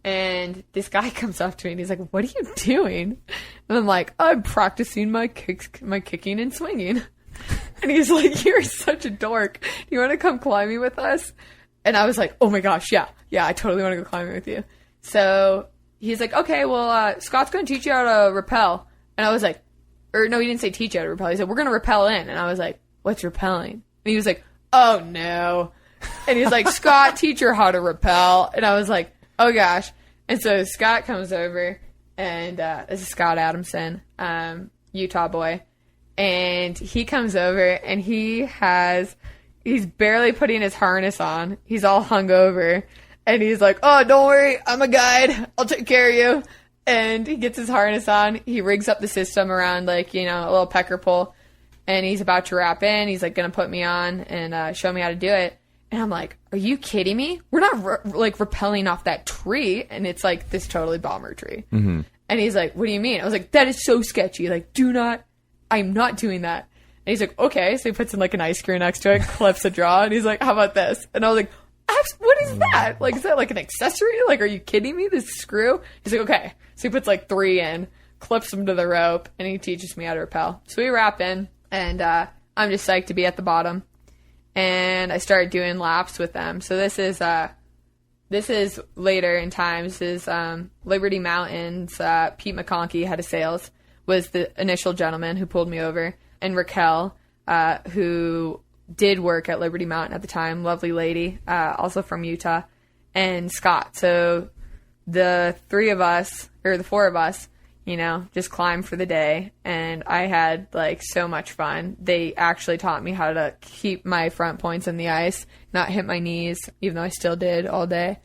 And this guy comes up to me and he's like, what are you doing? And I'm like, I'm practicing my kicking and swinging. And he's like, you're such a dork. Do you want to come climbing with us? And I was like, oh my gosh, yeah, I totally want to go climbing with you. So he's like, okay, well, Scott's going to teach you how to rappel. And I was like, or no, he didn't say teach you how to rappel. He said, we're going to rappel in. And I was like, what's rappelling? And he was like, oh no. And he's like, Scott, teach her how to rappel. And I was like, oh gosh. And so Scott comes over, and this is Scott Adamson, Utah boy. And he comes over, and he's barely putting his harness on. He's all hungover. And he's like, oh, don't worry, I'm a guide. I'll take care of you. And he gets his harness on. He rigs up the system around, like, you know, a little pecker pole. And he's about to wrap in. He's like going to put me on and show me how to do it. And I'm like, are you kidding me? We're not like rappelling off that tree. And it's like this totally bomber tree. Mm-hmm. And he's like, what do you mean? I was like, that is so sketchy. Like, I'm not doing that. And he's like, okay. So he puts in like an ice screw next to it, clips a draw, and he's like, how about this? And I was like, what is that? Like, is that like an accessory? Like, are you kidding me? This screw? He's like, okay. So he puts like 3 in, clips them to the rope, and he teaches me how to rappel. So we wrap in, and I'm just psyched to be at the bottom. And I started doing laps with them. So this is later in time. This is Liberty Mountains. Pete McConkey, head of sales, was the initial gentleman who pulled me over. And Raquel, who did work at Liberty Mountain at the time, lovely lady, also from Utah, and Scott. So the 4 of us, just climbed for the day, and I had like so much fun. They actually taught me how to keep my front points in the ice, not hit my knees, even though I still did all day.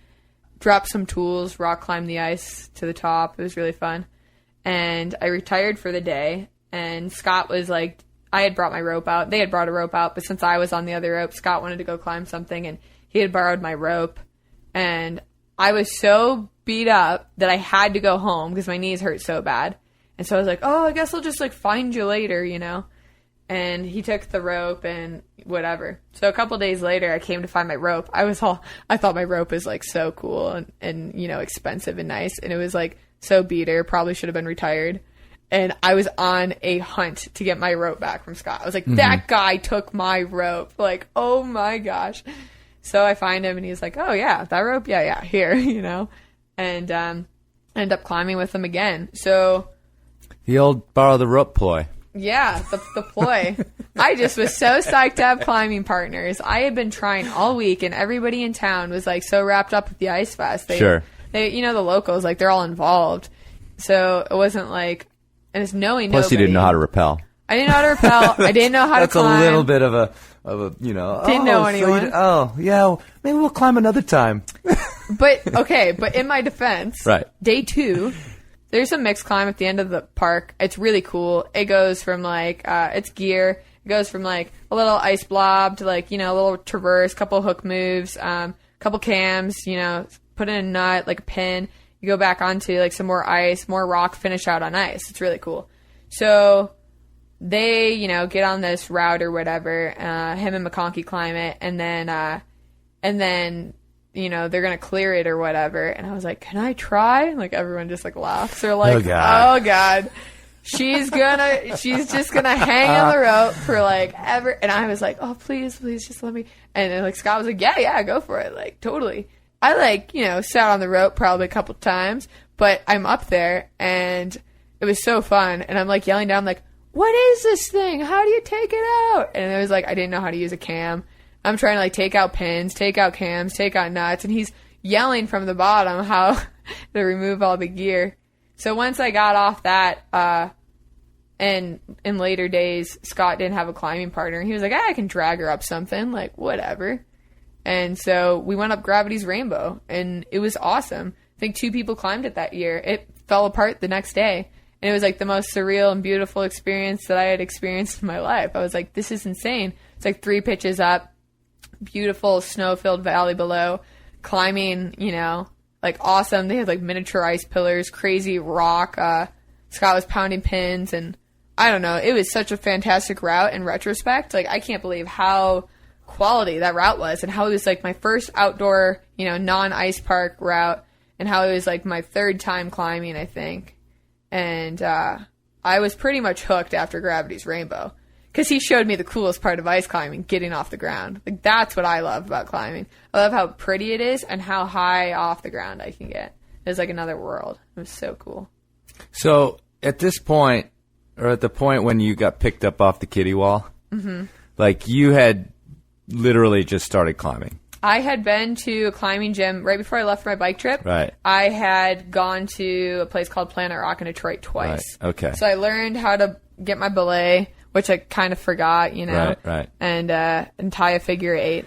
Dropped some tools, rock climbed the ice to the top. It was really fun. And I retired for the day, and Scott was like, I had brought my rope out. They had brought a rope out, but since I was on the other rope, Scott wanted to go climb something, and he had borrowed my rope. And I was so beat up that I had to go home because my knees hurt so bad. And so I was like, oh, I guess I'll just like find you later, And he took the rope and whatever. So a couple days later, I came to find my rope. I thought my rope was like so cool and expensive and nice. And it was like so beater, probably should have been retired. And I was on a hunt to get my rope back from Scott. I was like, that guy took my rope. Like, oh my gosh. So I find him, and he's like, oh yeah, that rope? Yeah, here, And end up climbing with him again. So The old borrow the rope ploy. Yeah, the ploy. I just was so psyched to have climbing partners. I had been trying all week, and everybody in town was like so wrapped up with the Ice Fest. They, the locals, like they're all involved. So it wasn't like, and it's knowing Plus, nobody. you didn't know how to rappel. I didn't know how to rappel. I didn't know how to climb. That's a little bit of a Didn't know anyone. Maybe we'll climb another time. But in my defense, right. Day 2, there's a mixed climb at the end of the park. It's really cool. It goes from like, it's gear. It goes from like a little ice blob to like, a little traverse, couple hook moves, couple cams, put in a nut, like a pin. You go back onto like some more ice, more rock, finish out on ice. It's really cool. So they, get on this route or whatever. Him and McConkey climb it, and then they're going to clear it or whatever. And I was like, can I try? Like, everyone just, like, laughs. They're like, oh, God. She's just going to hang on the rope for, like, ever. And I was like, oh, please, just let me. And then, like, Scott was like, yeah, go for it. Like, totally. I, like, sat on the rope probably a couple times. But I'm up there, and it was so fun. And I'm, like, yelling down, like, what is this thing? How do you take it out? And it was like, I didn't know how to use a cam. I'm trying to like take out pins, take out cams, take out nuts, and he's yelling from the bottom how to remove all the gear. So once I got off that, and in later days, Scott didn't have a climbing partner. He was like, I can drag her up something, like whatever. And so we went up Gravity's Rainbow, and it was awesome. I think 2 people climbed it that year. It fell apart the next day. And it was like the most surreal and beautiful experience that I had experienced in my life. I was like, this is insane. It's like 3 pitches up. Beautiful snow-filled valley below, climbing, like awesome. They had like miniature ice pillars, crazy rock. Scott was pounding pins, and I don't know. It was such a fantastic route in retrospect. Like, I can't believe how quality that route was, and how it was like my first outdoor, non-ice park route, and how it was like my 3rd time climbing, I think. And I was pretty much hooked after Gravity's Rainbow. Because he showed me the coolest part of ice climbing, getting off the ground. Like, that's what I love about climbing. I love how pretty it is and how high off the ground I can get. It was like another world. It was so cool. So, at this point, or at the point when you got picked up off the kiddie wall, like, you had literally just started climbing. I had been to a climbing gym right before I left for my bike trip. Right. I had gone to a place called Planet Rock in Detroit twice. Right. Okay. So I learned how to get my belay, which I kind of forgot, Right. And tie a figure 8.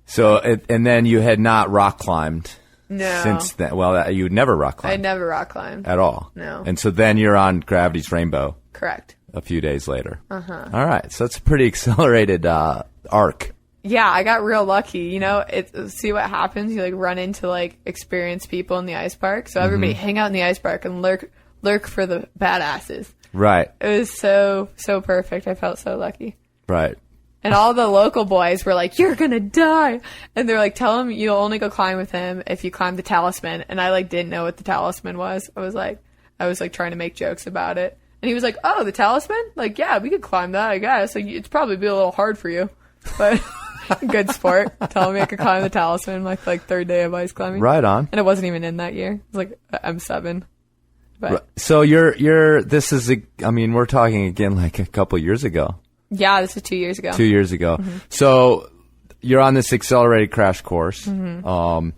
So, and then you had not rock climbed. No. Since then. Well, you would never rock climbed. I'd never rock climbed. At all. No. And so then you're on Gravity's Rainbow. Correct. A few days later. Uh-huh. All right. So it's a pretty accelerated arc. Yeah, I got real lucky. See what happens. You like run into like experienced people in the ice park. So everybody hang out in the ice park and lurk for the badasses. Right. It was so perfect. I felt so lucky. Right. And all the local boys were like, "You're gonna die," and they're like, "Tell him you'll only go climb with him if you climb the talisman." And I like didn't know what the talisman was. I was like trying to make jokes about it, and he was like, "Oh, the talisman? Like, yeah, we could climb that, I guess. Like, it's probably be a little hard for you, but good sport." Telling me I could climb the talisman my like third day of ice climbing. Right on. And it wasn't even in that year. It was like M7. But so this is we're talking again like a couple years ago. yeah, this was 2 years ago. 2 years ago. Mm-hmm. So you're on this accelerated crash course. Mm-hmm.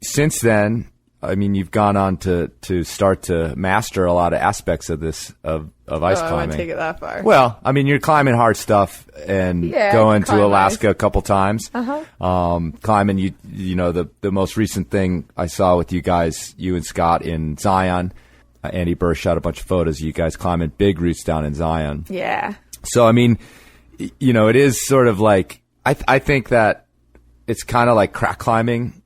Since then, you've gone on to start to master a lot of aspects of this of ice climbing. I wouldn't take it that far. Well, you're climbing hard stuff and going to Alaska a couple times. Climbing, the most recent thing I saw with you guys, you and Scott in Zion. Andy Burr shot a bunch of photos of you guys climbing big routes down in Zion. Yeah. So, it is sort of like, I think that it's kind of like crack climbing.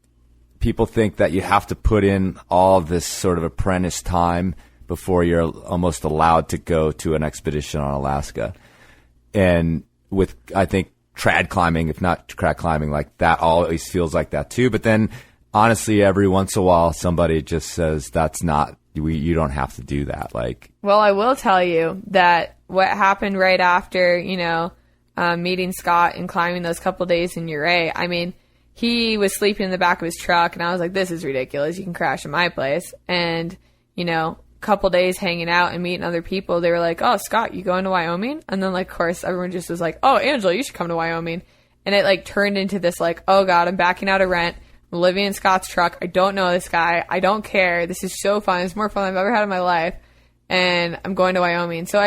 People think that you have to put in all this sort of apprentice time before you're almost allowed to go to an expedition on Alaska. And with, I think, trad climbing, if not crack climbing, like that always feels like that too. But then, honestly, every once in a while, somebody just says that's not, you don't have to do that. Like, well, I will tell you that what happened right after, meeting Scott and climbing those couple days in Ouray, he was sleeping in the back of his truck, and I was like, this is ridiculous. You can crash in my place. And, couple days hanging out and meeting other people, they were like, "Oh, Scott, you going to Wyoming?" And then, of course, everyone just was like, "Oh, Angela, you should come to Wyoming." And it, turned into this, oh, God, I'm backing out of rent. I'm living in Scott's truck. I don't know this guy. I don't care. This is so fun. It's more fun than I've ever had in my life. And I'm going to Wyoming. So,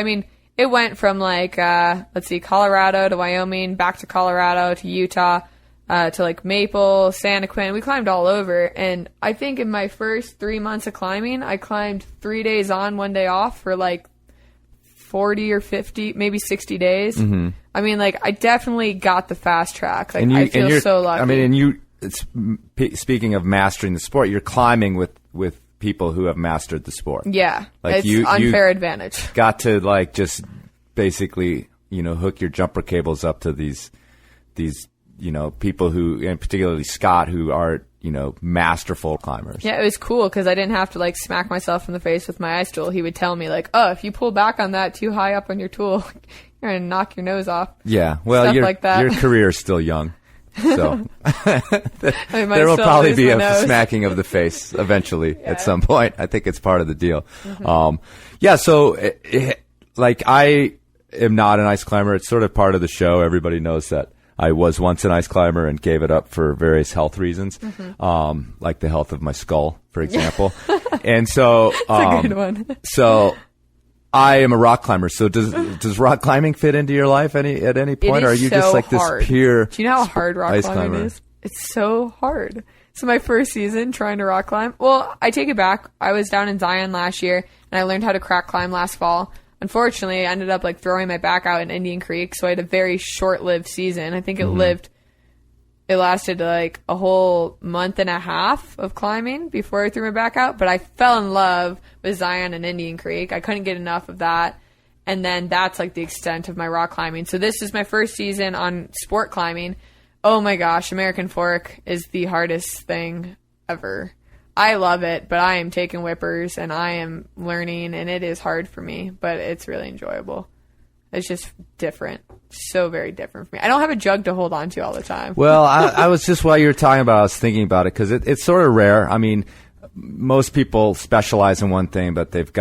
it went from, Colorado to Wyoming, back to Colorado to Utah, to Maple, Santa Quinn. We climbed all over. And I think in my first 3 months of climbing, I climbed 3 days on, 1 day off for 40 or 50, maybe 60 days. Mm-hmm. I definitely got the fast track. I feel so lucky. Speaking of mastering the sport, you're climbing with people who have mastered the sport. Yeah. It's unfair advantage. Got to just basically, hook your jumper cables up to these people who, and particularly Scott, who are, masterful climbers. Yeah, it was cool because I didn't have to smack myself in the face with my ice tool. He would tell me "Oh, if you pull back on that too high up on your tool, you're going to knock your nose off." Yeah. Well, stuff like that. Your career is still young. So there will probably be a smacking of the face eventually at some point. I think it's part of the deal. Mm-hmm. So I am not an ice climber. It's sort of part of the show. Everybody knows that I was once an ice climber and gave it up for various health reasons, like the health of my skull, for example. And so, that's a good one. So I am a rock climber. So does rock climbing fit into your life at any point? Or are you so just hard. this pure Do you know how hard rock climbing is? It's so hard. So my first season trying to rock climb. Well, I take it back. I was down in Zion last year and I learned how to crack climb last fall. Unfortunately, I ended up throwing my back out in Indian Creek, so I had a very short-lived season. I think it lasted a whole month and a half of climbing before I threw my back out, but I fell in love with Zion and Indian Creek. I couldn't get enough of that, and then that's the extent of my rock climbing. So this is my first season on sport climbing. Oh my gosh, American Fork is the hardest thing ever. I love it, but I am taking whippers and I am learning, and it is hard for me, but it's really enjoyable. It's just different. So very different for me. I don't have a jug to hold on to all the time. Well, I was just, while you were talking about it, I was thinking about it because it's sort of rare. Most people specialize in one thing, but they've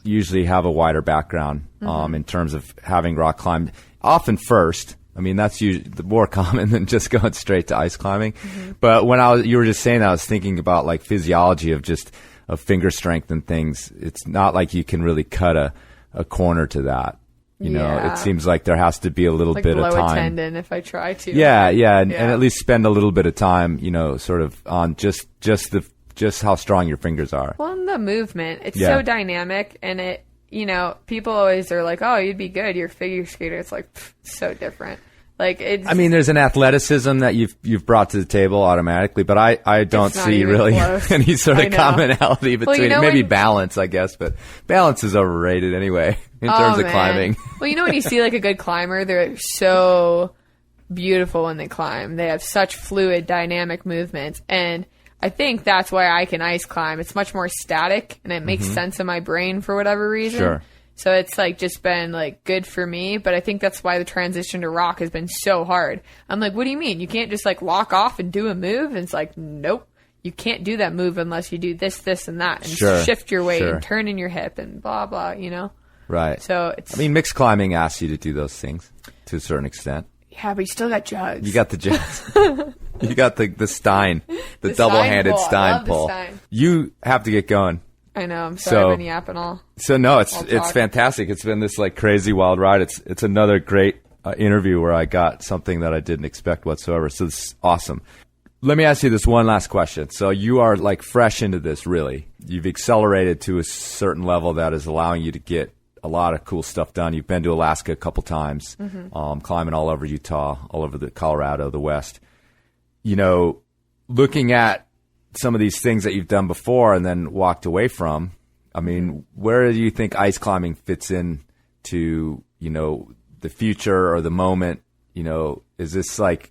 usually have a wider background in terms of having rock climbed, often first. That's usually more common than just going straight to ice climbing. Mm-hmm. But when you were just saying that, I was thinking about physiology of finger strength and things. It's not like you can really cut a corner to that. It seems like there has to be a little bit of time. Blow a tendon if I try to. Yeah, and at least spend a little bit of time, sort of on just how strong your fingers are. Well, and the movement, it's so dynamic, and it. People always are like, "Oh, you'd be good. You're a figure skater." It's so different. Like it's. I mean, there's an athleticism that you've brought to the table automatically, but I don't see really any sort of commonality between maybe balance, I guess, but balance is overrated anyway in terms of climbing. Well, when you see like a good climber, they're so beautiful when they climb. They have such fluid, dynamic movements, and I think that's why I can ice climb. It's much more static, and it makes sense in my brain for whatever reason. Sure. So it's like just been like good for me, but I think that's why the transition to rock has been so hard. I'm like, what do you mean? You can't just like walk off and do a move? And it's like, nope, you can't do that move unless you do this, this, and that, and shift your weight and turn in your hip and blah, blah, Right. So it's. I mean, mixed climbing asks you to do those things to a certain extent. Yeah, but you still got jugs. You got the jugs. You got the Stein, the double-handed Stein pull. You have to get going. I know. I'm sorry I've been yapping all. So no, it's fantastic. It's been this like crazy wild ride. It's another great interview where I got something that I didn't expect whatsoever. So it's awesome. Let me ask you this one last question. So you are like fresh into this, really. You've accelerated to a certain level that is allowing you to get a lot of cool stuff done. You've been to Alaska a couple times, climbing all over Utah, all over the Colorado, the West. Looking at some of these things that you've done before and then walked away from, I mean, where do you think ice climbing fits in to, the future or the moment? Is this like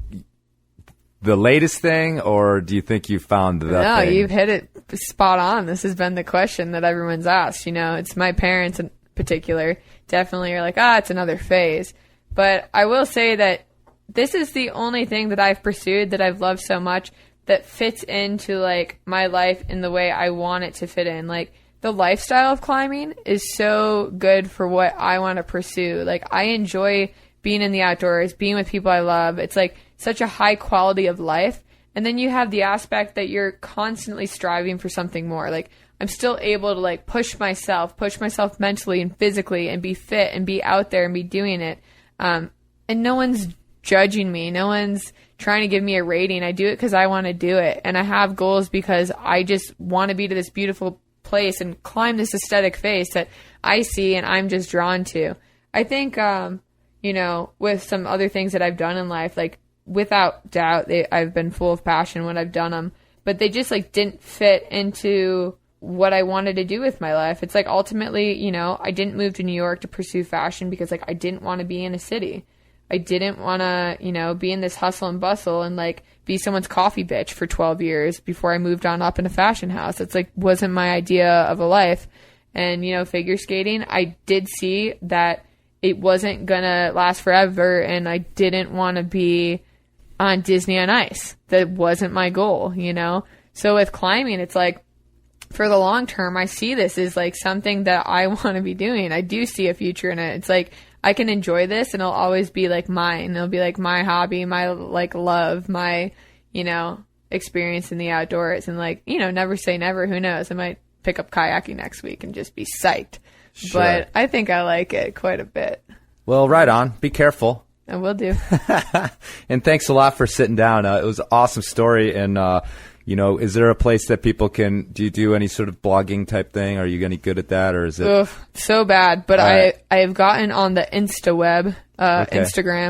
the latest thing, or do you think you found the thing? No, you've hit it spot on. This has been the question that everyone's asked. It's my parents in particular definitely are like, it's another phase. But I will say that this is the only thing that I've pursued that I've loved so much that fits into like my life in the way I want it to fit in. Like the lifestyle of climbing is so good for what I want to pursue. Like I enjoy being in the outdoors, being with people I love. It's like such a high quality of life. And then you have the aspect that you're constantly striving for something more. Like I'm still able to like push myself mentally and physically and be fit and be out there and be doing it. And no one's judging me. No one's trying to give me a rating. I do it because I want to do it. And I have goals because I just want to be to this beautiful place and climb this aesthetic face that I see and I'm just drawn to. I think, with some other things that I've done in life, like without doubt, I've been full of passion when I've done them, but they just like didn't fit into what I wanted to do with my life. It's like ultimately, I didn't move to New York to pursue fashion because like I didn't want to be in a city. I didn't want to, be in this hustle and bustle and like be someone's coffee bitch for 12 years before I moved on up in a fashion house. It's like wasn't my idea of a life. And, figure skating, I did see that it wasn't going to last forever and I didn't want to be on Disney on Ice. That wasn't my goal, So with climbing, it's like for the long term, I see this as like something that I want to be doing. I do see a future in it. It's like I can enjoy this and it'll always be like mine. It'll be like my hobby, my like love, my, experience in the outdoors and like, never say never. Who knows? I might pick up kayaking next week and just be psyched. Sure. But I think I like it quite a bit. Well, right on. Be careful. I will do. And thanks a lot for sitting down. It was an awesome story. And, is there a place that people do you do any sort of blogging type thing? Are you any good at that, or is it? Oof, so bad, but I have gotten on the Instagram.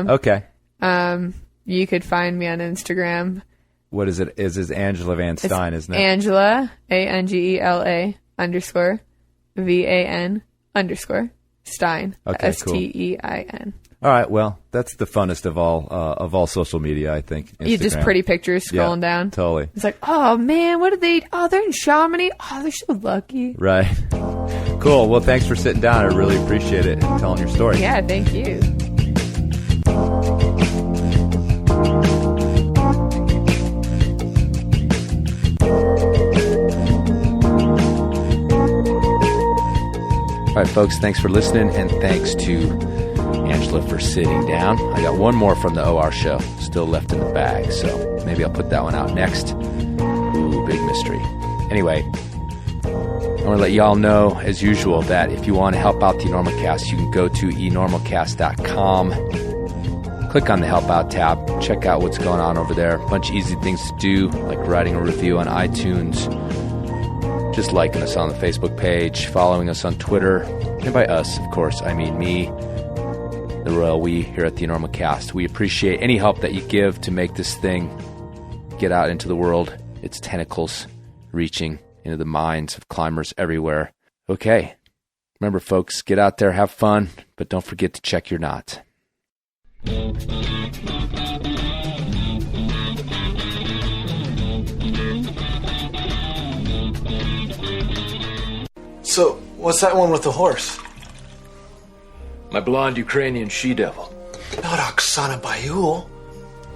Okay. You could find me on Instagram. What is it? Is Angela Van Stein, isn't it? Angela, Angela _VAN_ Stein. Okay, Stein. All right, well, that's the funnest of all social media, I think. Instagram. You just pretty pictures scrolling down. Totally. It's like, oh man, what did they? Oh, they're in Chamonix. Oh, they're so lucky. Right. Cool. Well, thanks for sitting down. I really appreciate it and telling your story. Yeah, thank you. All right, folks, thanks for listening, and thanks to Angela for sitting down. I got one more from the OR show still left in the bag, so maybe I'll put that one out next. Ooh, big mystery. Anyway, I want to let y'all know, as usual, that if you want to help out the Enormocast, you can go to enormocast.com, click on the Help Out tab, check out what's going on over there. A bunch of easy things to do, like writing a review on iTunes, just liking us on the Facebook page, following us on Twitter, and by us, of course, I mean me. the royal we here at the Enormocast. We appreciate any help that you give to make this thing get out into the world, its tentacles reaching into the minds of climbers everywhere. Okay. Remember, folks, get out there, have fun, but don't forget to check your knot. So, what's that one with the horse? My blonde Ukrainian she-devil. Not Oksana Bayul.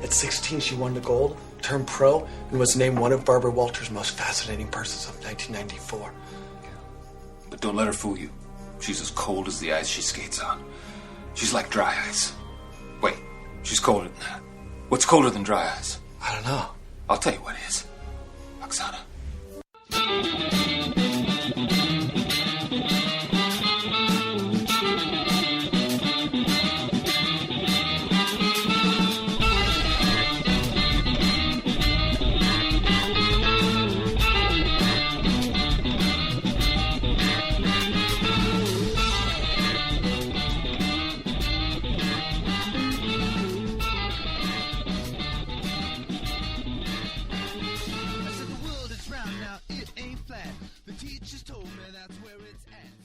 At 16, she won the gold, turned pro, and was named one of Barbara Walters' most fascinating persons of 1994. But don't let her fool you. She's as cold as the ice she skates on. She's like dry ice. Wait, she's colder than that. What's colder than dry ice? I don't know. I'll tell you what is. Oksana. The teachers told me that's where it's at.